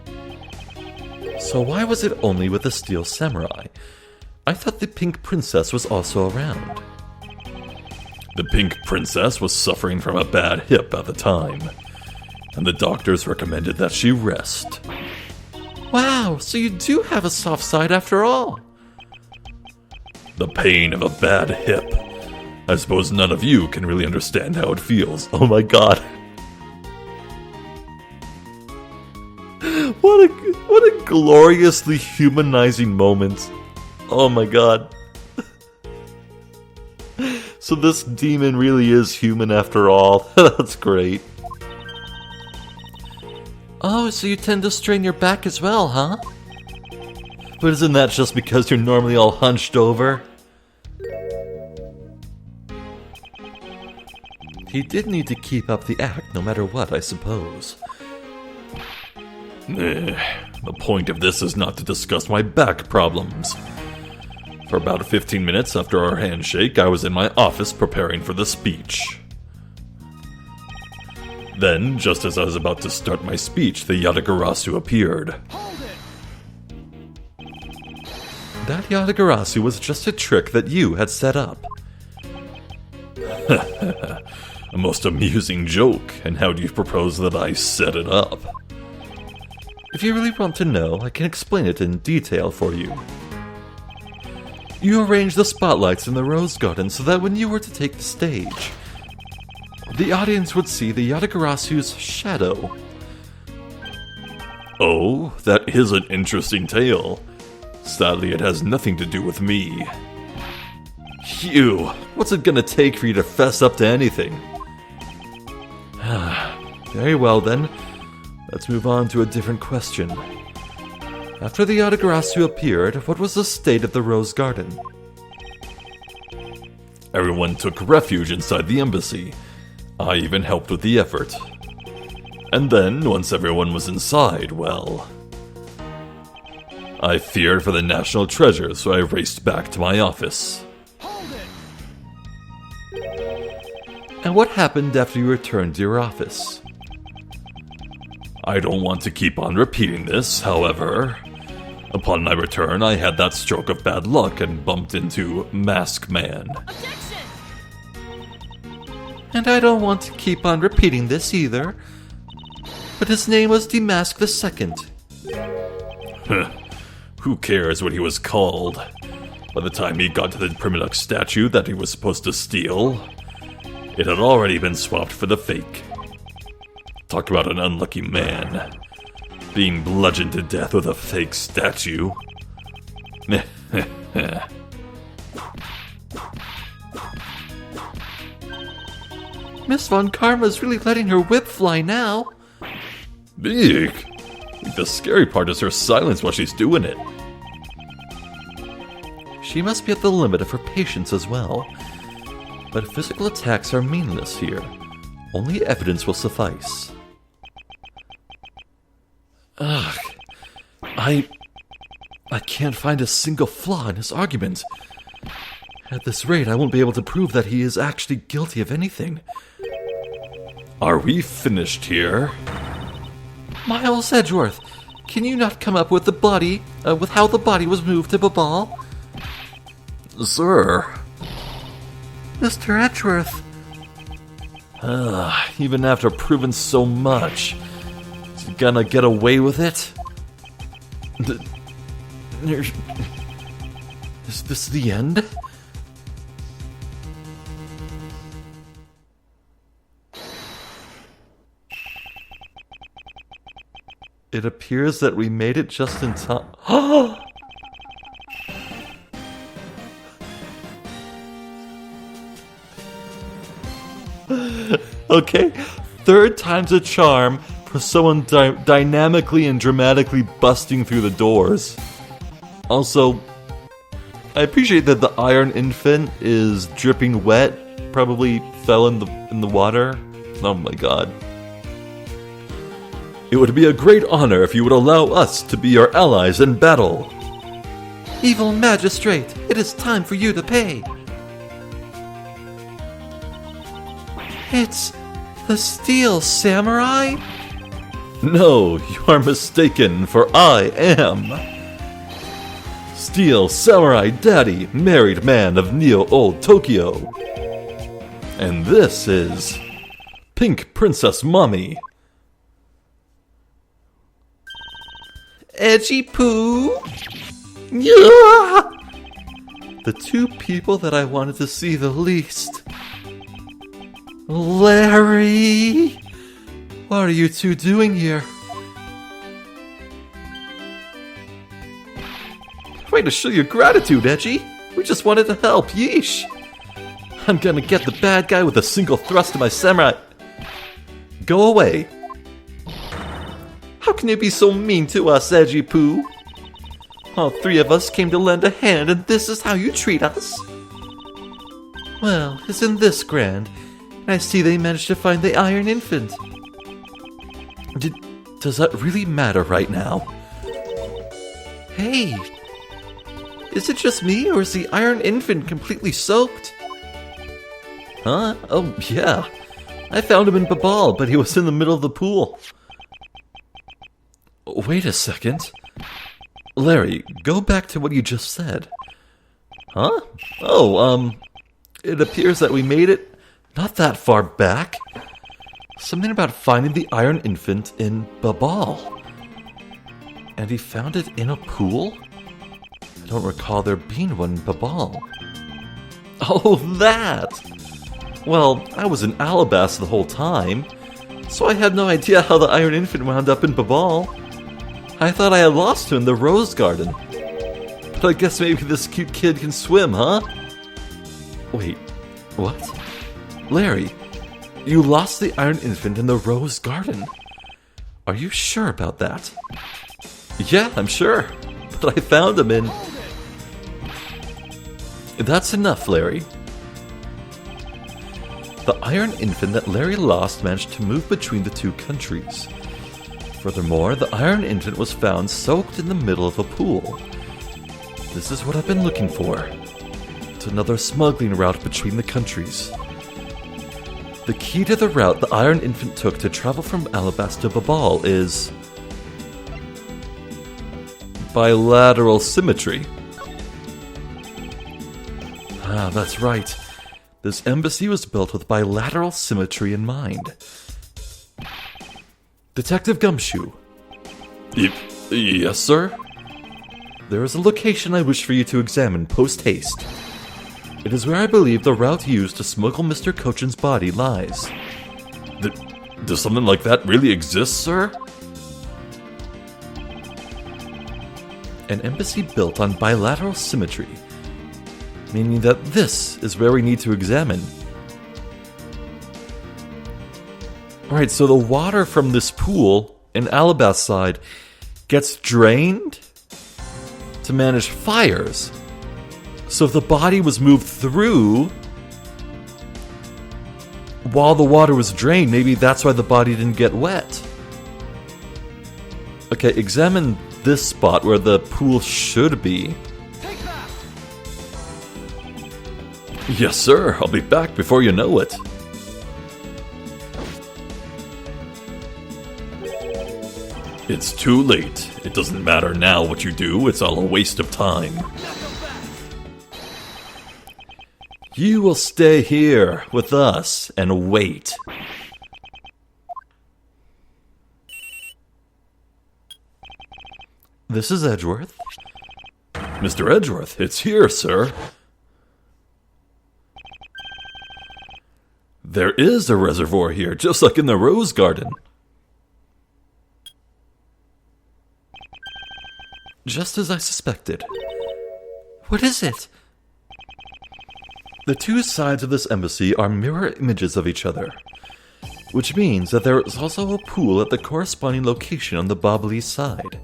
it! So why was it only with the Steel Samurai? I thought the Pink Princess was also around. The Pink Princess was suffering from a bad hip at the time, and the doctors recommended that she rest. Wow, so you do have a soft side after all. The pain of a bad hip. I suppose none of you can really understand how it feels. Oh my god. What a gloriously humanizing moment. Oh my god. So this demon really is human after all. That's great. Oh, so you tend to strain your back as well, huh? But isn't that just because you're normally all hunched over? He did need to keep up the act no matter what, I suppose. The point of this is not to discuss my back problems. For about 15 minutes after our handshake, I was in my office preparing for the speech. Then, just as I was about to start my speech, the Yatagarasu appeared. Hold it! That Yatagarasu was just a trick that you had set up. A most amusing joke, and how do you propose that I set it up? If you really want to know, I can explain it in detail for you. You arranged the spotlights in the rose garden so that when you were to take the stage, the audience would see the Yatagarasu's shadow. Oh, that is an interesting tale. Sadly, it has nothing to do with me. Phew, what's it gonna take for you to fess up to anything? Very well then, let's move on to a different question. After the Yatagarasu appeared, what was the state of the rose garden? Everyone took refuge inside the embassy. I even helped with the effort. And then, once everyone was inside, well, I feared for the national treasure, so I raced back to my office. Hold it! And what happened after you returned to your office? I don't want to keep on repeating this, however. Upon my return, I had that stroke of bad luck and bumped into Mask Man. Objection! And I don't want to keep on repeating this either, but his name was Damask II. Who cares what he was called? By the time he got to the Primadux statue that he was supposed to steal, it had already been swapped for the fake. Talk about an unlucky man. Being bludgeoned to death with a fake statue. Miss Von Karma's really letting her whip fly now. Eek. The scary part is her silence while she's doing it. She must be at the limit of her patience as well. But physical attacks are meaningless here. Only evidence will suffice. Ugh. I can't find a single flaw in his argument. At this rate, I won't be able to prove that he is actually guilty of anything. Are we finished here? Miles Edgeworth, can you not come up with with how the body was moved to Babal? Sir. Mr. Edgeworth. Even after proving so much, is he gonna get away with it? Is this the end? It appears that we made it just in time. Okay, third time's a charm for someone dynamically and dramatically busting through the doors. Also, I appreciate that the Iron Infant is dripping wet. Probably fell in the water. Oh my god. It would be a great honor if you would allow us to be your allies in battle. Evil magistrate, it is time for you to pay. It's the Steel Samurai? No, you are mistaken, for I am Steel Samurai Daddy, married man of Neo-Old Tokyo. And this is Pink Princess Mommy. Edgy Poo? Yeah! The two people that I wanted to see the least. Larry! What are you two doing here? Way to show your gratitude, Edgy. We just wanted to help, yeesh. I'm gonna get the bad guy with a single thrust of my samurai. Go away. How can you be so mean to us, Edgy Poo? All three of us came to lend a hand, and this is how you treat us? Well, isn't this grand? I see they managed to find the Iron Infant. Does that really matter right now? Hey! Is it just me, or is the Iron Infant completely soaked? Huh? Oh, yeah. I found him in Babal, but he was in the middle of the pool. Wait a second. Larry, go back to what you just said. Huh? Oh, it appears that we made it not that far back. Something about finding the Iron Infant in Babal. And he found it in a pool? I don't recall there being one in Babal. Oh, that! Well, I was in Alabasta the whole time, so I had no idea how the Iron Infant wound up in Babal. I thought I had lost him in the Rose Garden. But I guess maybe this cute kid can swim, huh? Wait, what? Larry, you lost the Iron Infant in the Rose Garden. Are you sure about that? Yeah, I'm sure. But I found him in... That's enough, Larry. The Iron Infant that Larry lost managed to move between the two countries. Furthermore, the Iron Infant was found soaked in the middle of a pool. This is what I've been looking for. It's another smuggling route between the countries. The key to the route the Iron Infant took to travel from Alabasta to Babal is... bilateral symmetry. Ah, that's right. This embassy was built with bilateral symmetry in mind. Detective Gumshoe. Yes, sir? there is a location I wish for you to examine post-haste. It is where I believe the route used to smuggle Mr. Cochin's body lies. Does something like that really exist, sir? An embassy built on bilateral symmetry, meaning that this is where we need to examine. Alright, so the water from this pool in Alabas side gets drained to manage fires. So if the body was moved through while the water was drained, maybe that's why the body didn't get wet. Okay, examine this spot where the pool should be. Yes, sir. I'll be back before you know it. It's too late. It doesn't matter now what you do. It's all a waste of time. You will stay here with us and wait. This is Edgeworth. Mr. Edgeworth, it's here, sir. There is a reservoir here, just like in the Rose Garden. Just as I suspected. What is it? The two sides of this embassy are mirror images of each other, which means that there is also a pool at the corresponding location on the Bobley side.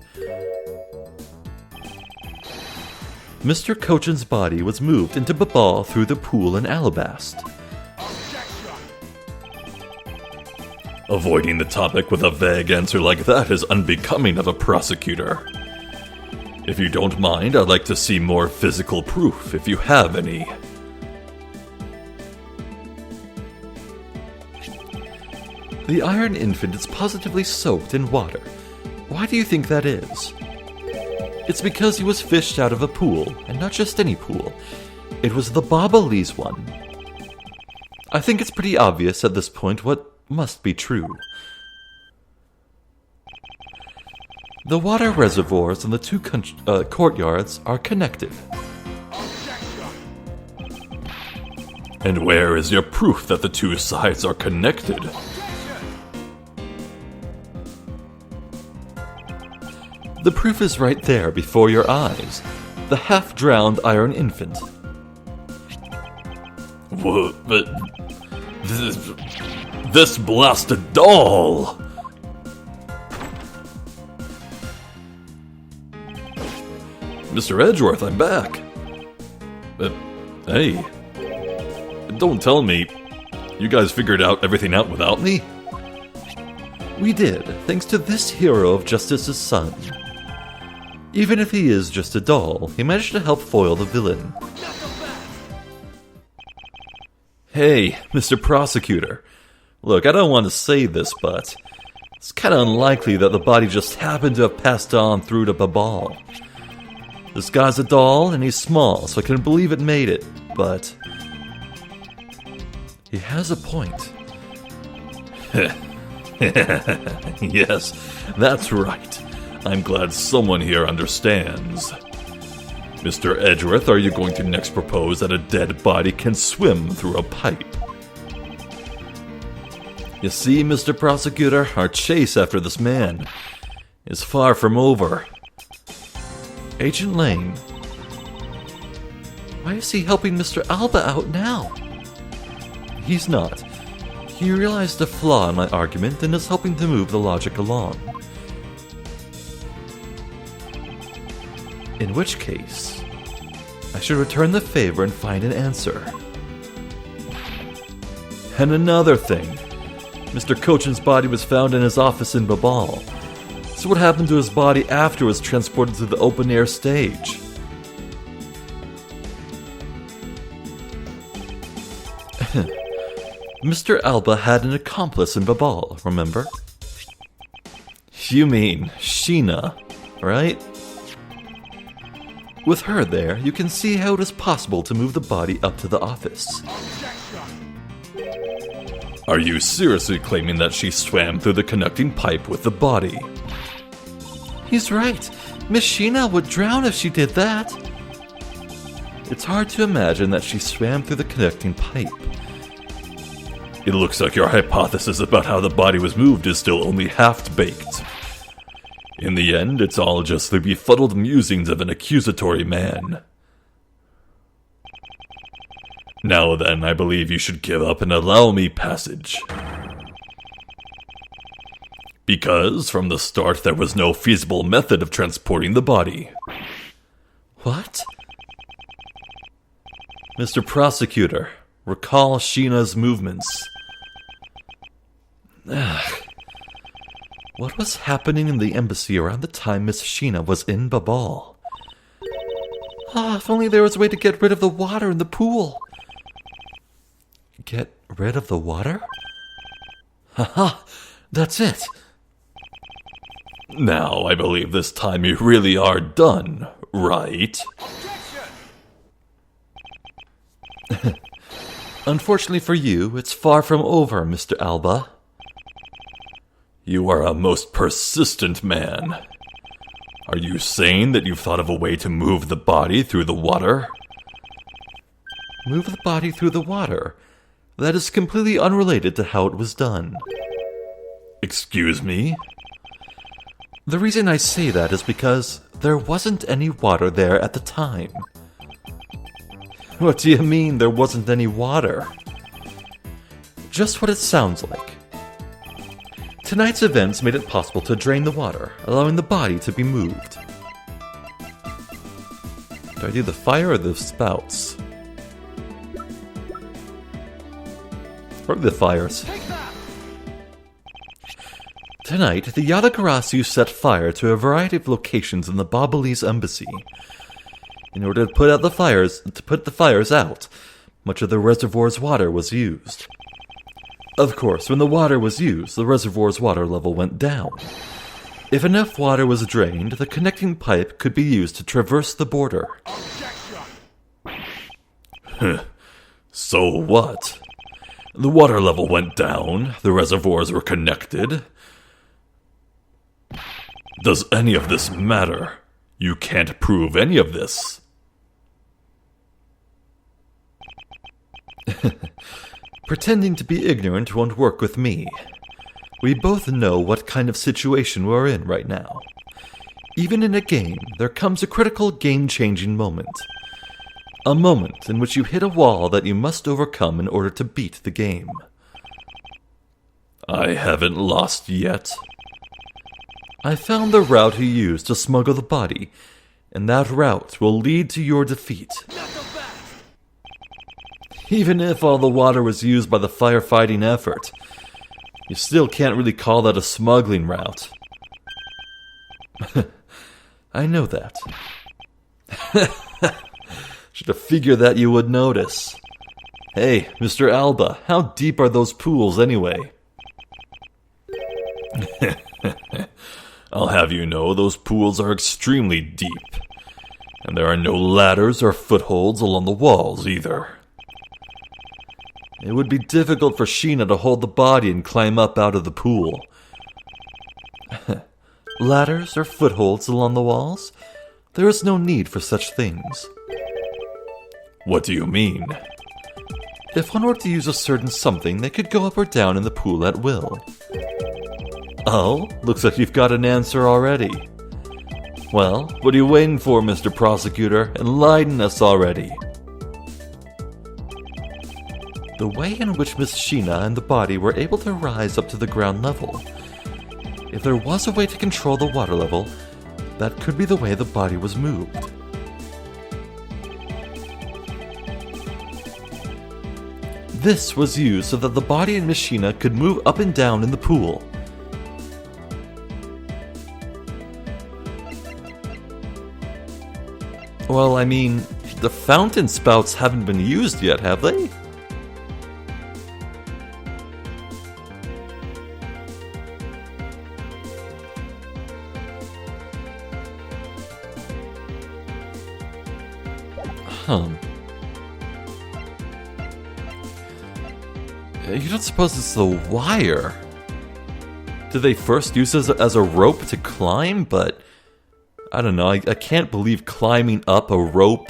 Mr. Cochin's body was moved into Babal through the pool in Alabast. Avoiding the topic with a vague answer like that is unbecoming of a prosecutor. If you don't mind, I'd like to see more physical proof, if you have any. The Iron Infant is positively soaked in water. Why do you think that is? It's because he was fished out of a pool, and not just any pool. It was the Bobolese one. I think it's pretty obvious at this point what must be true. The water reservoirs in the two courtyards are connected. And where is your proof that the two sides are connected? The proof is right there before your eyes. The half-drowned Iron Infant. What? But this blasted doll! Mr. Edgeworth, I'm back. Hey. Don't tell me you guys figured everything out without me? We did, thanks to this hero of justice's son. Even if he is just a doll, he managed to help foil the villain. Hey, Mr. Prosecutor. Look, I don't want to say this, but it's kind of unlikely that the body just happened to have passed on through to Babal. This guy's a doll, and he's small, so I can believe it made it, but he has a point. Yes, that's right. I'm glad someone here understands. Mr. Edgeworth, are you going to next propose that a dead body can swim through a pipe? You see, Mr. Prosecutor, our chase after this man is far from over. Agent Lane, why is he helping Mr. Alba out now? He's not. He realized a flaw in my argument and is helping to move the logic along. In which case, I should return the favor and find an answer. And another thing, Mr. Cochin's body was found in his office in Babal. So what happened to his body after it was transported to the open-air stage? Mr. Alba had an accomplice in Babal, remember? You mean Sheena, right? With her there, you can see how it is possible to move the body up to the office. Are you seriously claiming that she swam through the connecting pipe with the body? He's right. Miss Sheena would drown if she did that. It's hard to imagine that she swam through the connecting pipe. It looks like your hypothesis about how the body was moved is still only half-baked. In the end, it's all just the befuddled musings of an accusatory man. Now then, I believe you should give up and allow me passage. Because, from the start, there was no feasible method of transporting the body. What? Mr. Prosecutor, recall Sheena's movements. What was happening in the embassy around the time Miss Sheena was in Babal? If only there was a way to get rid of the water in the pool. Get rid of the water? Haha, that's it. Now, I believe this time you really are done, right? Unfortunately for you, it's far from over, Mr. Alba. You are a most persistent man. Are you saying that you've thought of a way to move the body through the water? Move the body through the water? That is completely unrelated to how it was done. Excuse me? The reason I say that is because there wasn't any water there at the time. What do you mean there wasn't any water? Just what it sounds like. Tonight's events made it possible to drain the water, allowing the body to be moved. Do I do the fire or the spouts? Or the fires. Tonight, the Yadagarasu set fire to a variety of locations in the Babalese embassy. In order to put the fires out, much of the reservoir's water was used. Of course, when the water was used, the reservoir's water level went down. If enough water was drained, the connecting pipe could be used to traverse the border. So what? The water level went down, the reservoirs were connected. Does any of this matter? You can't prove any of this. Pretending to be ignorant won't work with me. We both know what kind of situation we're in right now. Even in a game, there comes a critical game-changing moment. A moment in which you hit a wall that you must overcome in order to beat the game. I haven't lost yet. I found the route you used to smuggle the body, and that route will lead to your defeat. Even if all the water was used by the firefighting effort, you still can't really call that a smuggling route. I know that. Should have figured that you would notice. Hey, Mr. Alba, how deep are those pools anyway? I'll have you know those pools are extremely deep, and there are no ladders or footholds along the walls either. It would be difficult for Sheena to hold the body and climb up out of the pool. Ladders or footholds along the walls? There is no need for such things. What do you mean? If one were to use a certain something, they could go up or down in the pool at will. Oh, looks like you've got an answer already. Well, what are you waiting for, Mr. Prosecutor? Enlighten us already. The way in which Miss Sheena and the body were able to rise up to the ground level. If there was a way to control the water level, that could be the way the body was moved. This was used so that the body and Miss Sheena could move up and down in the pool. Well, I mean, the fountain spouts haven't been used yet, have they? You don't suppose it's the wire? Did they first use it as a rope to climb? But I don't know, I can't believe climbing up a rope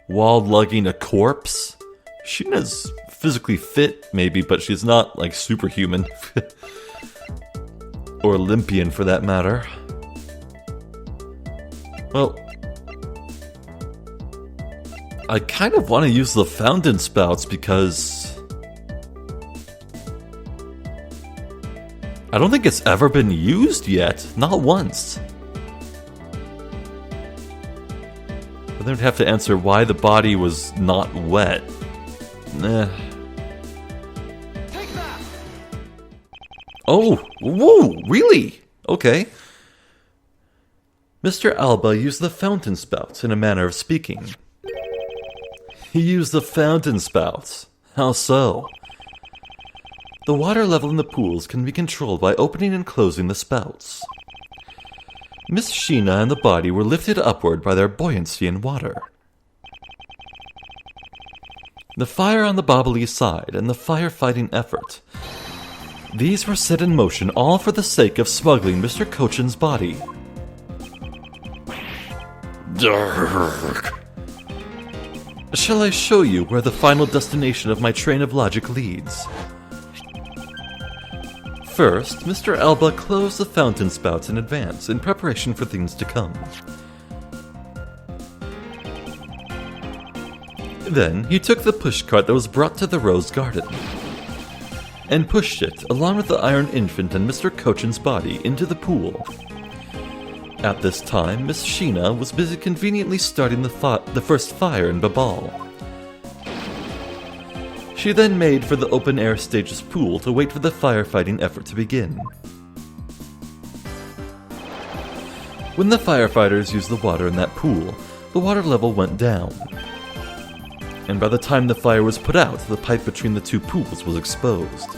while lugging a corpse. Sheena's physically fit, maybe, but she's not, like, superhuman. Or Olympian, for that matter. Well, I kind of want to use the fountain spouts because I don't think it's ever been used yet. Not once. But then we'd have to answer why the body was not wet. Nah. Take that! Oh, whoa, really? Okay. Mr. Alba used the fountain spouts in a manner of speaking. He used the fountain spouts. How so? The water level in the pools can be controlled by opening and closing the spouts. Miss Sheena and the body were lifted upward by their buoyancy in water. The fire on the Bobbly side and the firefighting effort. These were set in motion all for the sake of smuggling Mr. Cochin's body. Dark. Shall I show you where the final destination of my train of logic leads? First, Mr. Alba closed the fountain spouts in advance in preparation for things to come. Then he took the pushcart that was brought to the rose garden and pushed it, along with the iron infant and Mr. Cochin's body, into the pool. At this time, Miss Sheena was busy conveniently starting the first fire in Babal. She then made for the open-air stage's pool to wait for the firefighting effort to begin. When the firefighters used the water in that pool, the water level went down. And by the time the fire was put out, the pipe between the two pools was exposed.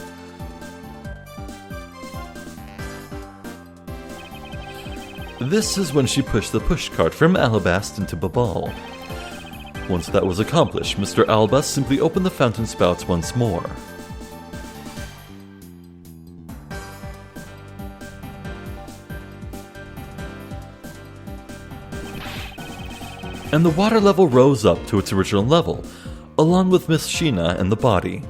This is when she pushed the pushcart from Alabast into Babal. Once that was accomplished, Mr. Alba simply opened the fountain spouts once more. And the water level rose up to its original level, along with Miss Sheena and the body.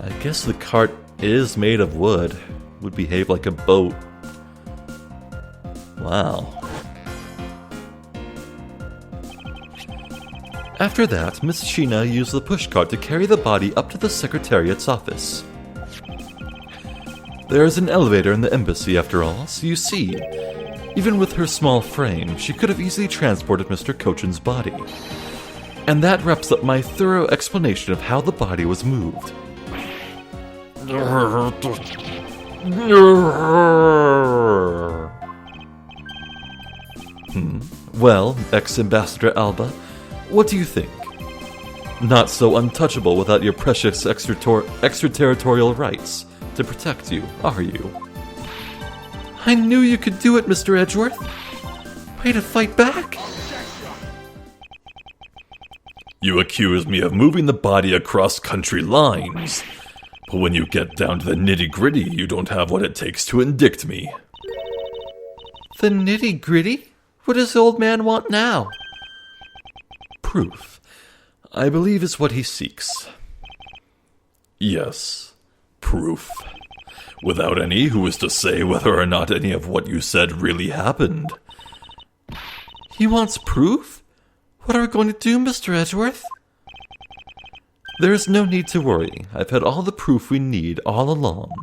I guess the cart is made of wood. Would behave like a boat. Wow. After that, Miss Sheena used the pushcart to carry the body up to the Secretariat's office. There is an elevator in the embassy after all, so you see, even with her small frame, she could have easily transported Mr. Cochin's body. And that wraps up my thorough explanation of how the body was moved. Well, ex-Ambassador Alba, what do you think? Not so untouchable without your precious extraterritorial rights to protect you, are you? I knew you could do it, Mr. Edgeworth. Way to fight back. You accuse me of moving the body across country lines, but when you get down to the nitty-gritty, you don't have what it takes to indict me. The nitty-gritty? What does the old man want now? Proof, I believe, is what he seeks. Yes, proof. Without any, who is to say whether or not any of what you said really happened? He wants proof? What are we going to do, Mr. Edgeworth? There is no need to worry. I've had all the proof we need all along.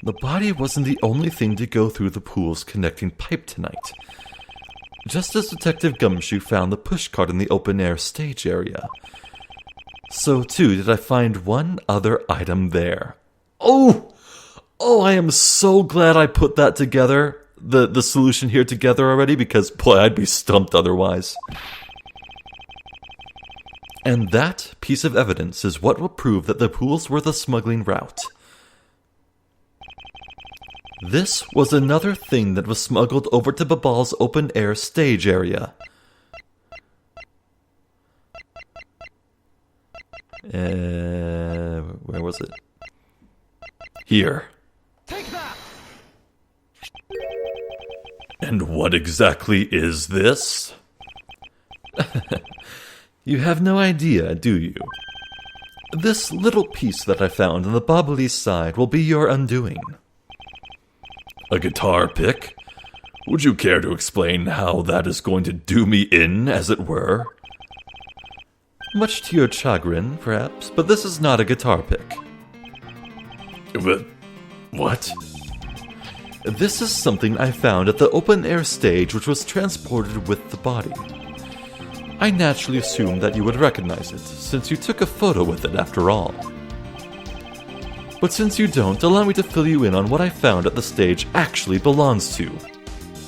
The body wasn't the only thing to go through the pool's connecting pipe tonight. Just as Detective Gumshoe found the pushcart in the open-air stage area, so too did I find one other item there. Oh, I am so glad I put that together, the solution here together already, because, boy, I'd be stumped otherwise. And that piece of evidence is what will prove that the pools were the smuggling route. This was another thing that was smuggled over to Babal's open-air stage area. Where was it? Here. Take that! And what exactly is this? You have no idea, do you? This little piece that I found on the bobbly side will be your undoing. A guitar pick? Would you care to explain how that is going to do me in, as it were? Much to your chagrin, perhaps, but this is not a guitar pick. But what? This is something I found at the open-air stage which was transported with the body. I naturally assumed that you would recognize it, since you took a photo with it after all. But since you don't, allow me to fill you in on what I found at the stage actually belongs to.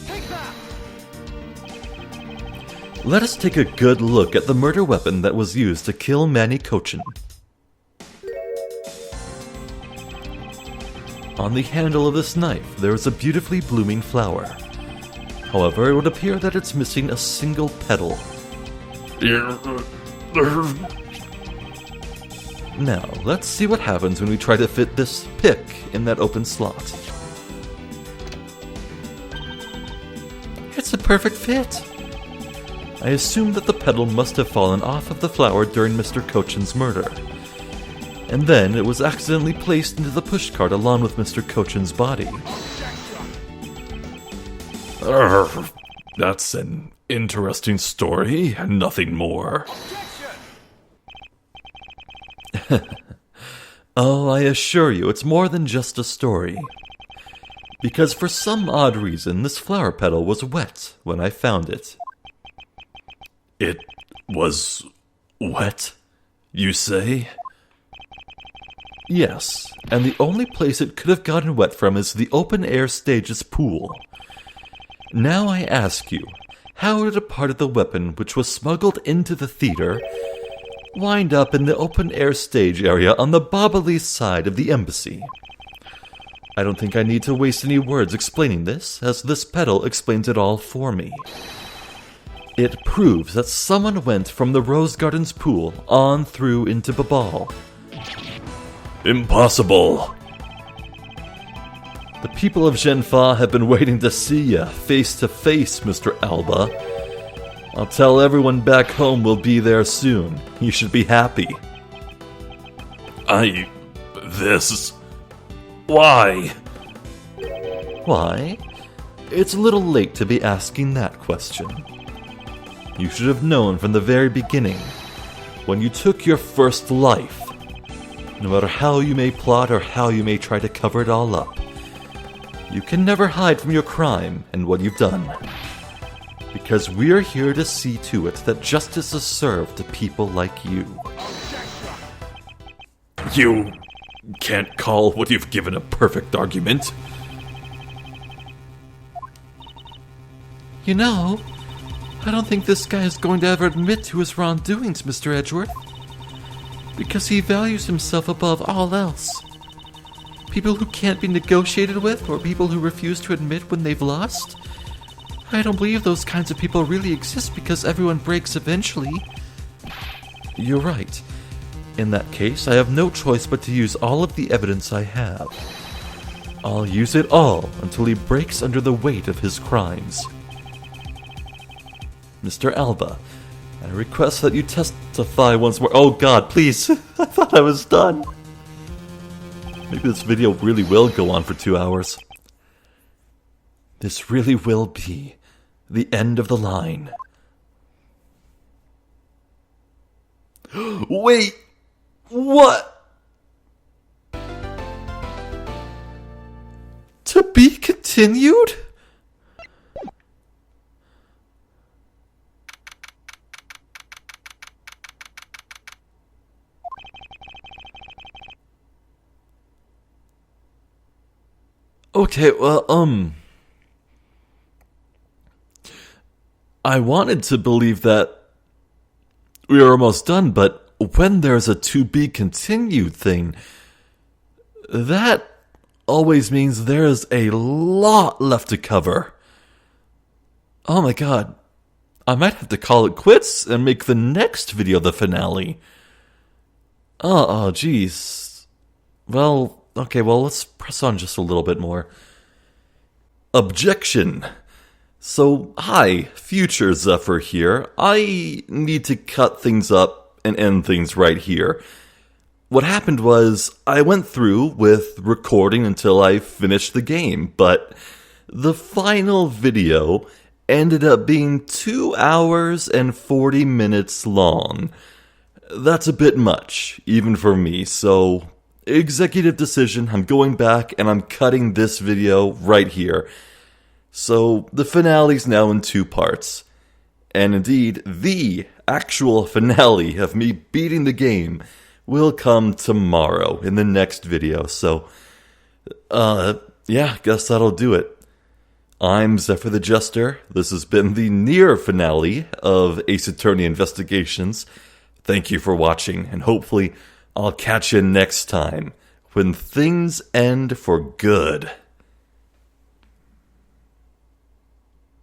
Take that! Let us take a good look at the murder weapon that was used to kill Manny Cochin. On the handle of this knife, there is a beautifully blooming flower. However, it would appear that it's missing a single petal. Now, let's see what happens when we try to fit this pick in that open slot. It's a perfect fit! I assume that the petal must have fallen off of the flower during Mr. Cochin's murder. And then it was accidentally placed into the pushcart along with Mr. Cochin's body. That's an interesting story, and nothing more. Oh, I assure you, it's more than just a story. Because for some odd reason, this flower petal was wet when I found it. It was wet, you say? Yes, and the only place it could have gotten wet from is the open-air stage's pool. Now I ask you, how did a part of the weapon which was smuggled into the theater wind up in the open-air stage area on the bobbly side of the embassy? I don't think I need to waste any words explaining this, as this petal explains it all for me. It proves that someone went from the Rose Garden's pool on through into Babal. Impossible! The people of Genfa have been waiting to see you face to face, Mr. Alba. I'll tell everyone back home we'll be there soon. You should be happy. Why? Why? It's a little late to be asking that question. You should have known from the very beginning, when you took your first life. No matter how you may plot or how you may try to cover it all up, you can never hide from your crime and what you've done. Because we're here to see to it that justice is served to people like you. You can't call what you've given a perfect argument. You know, I don't think this guy is going to ever admit to his wrongdoings, Mr. Edgeworth. Because he values himself above all else. People who can't be negotiated with, or people who refuse to admit when they've lost? I don't believe those kinds of people really exist because everyone breaks eventually. You're right. In that case, I have no choice but to use all of the evidence I have. I'll use it all until he breaks under the weight of his crimes. Mr. Alba, I request that you testify once more. Oh God, please. I thought I was done. Maybe this video really will go on for 2 hours. This really will be the end of the line. Wait! What? To be continued? Okay, well, I wanted to believe that we are almost done, but when there's a to be continued thing, that always means there's a lot left to cover. Oh my god. I might have to call it quits and make the next video the finale. Oh, jeez. Well, okay, well, let's press on just a little bit more. Objection! So, hi, future Zephyr here. I need to cut things up and end things right here. What happened was, I went through with recording until I finished the game, but the final video ended up being 2 hours and 40 minutes long. That's a bit much, even for me, so executive decision, I'm going back and I'm cutting this video right here. So the finale's now in 2 parts. And indeed, the actual finale of me beating the game will come tomorrow in the next video. So, yeah, guess that'll do it. I'm Zephyr the Jester. This has been the near finale of Ace Attorney Investigations. Thank you for watching, and hopefully I'll catch you next time when things end for good.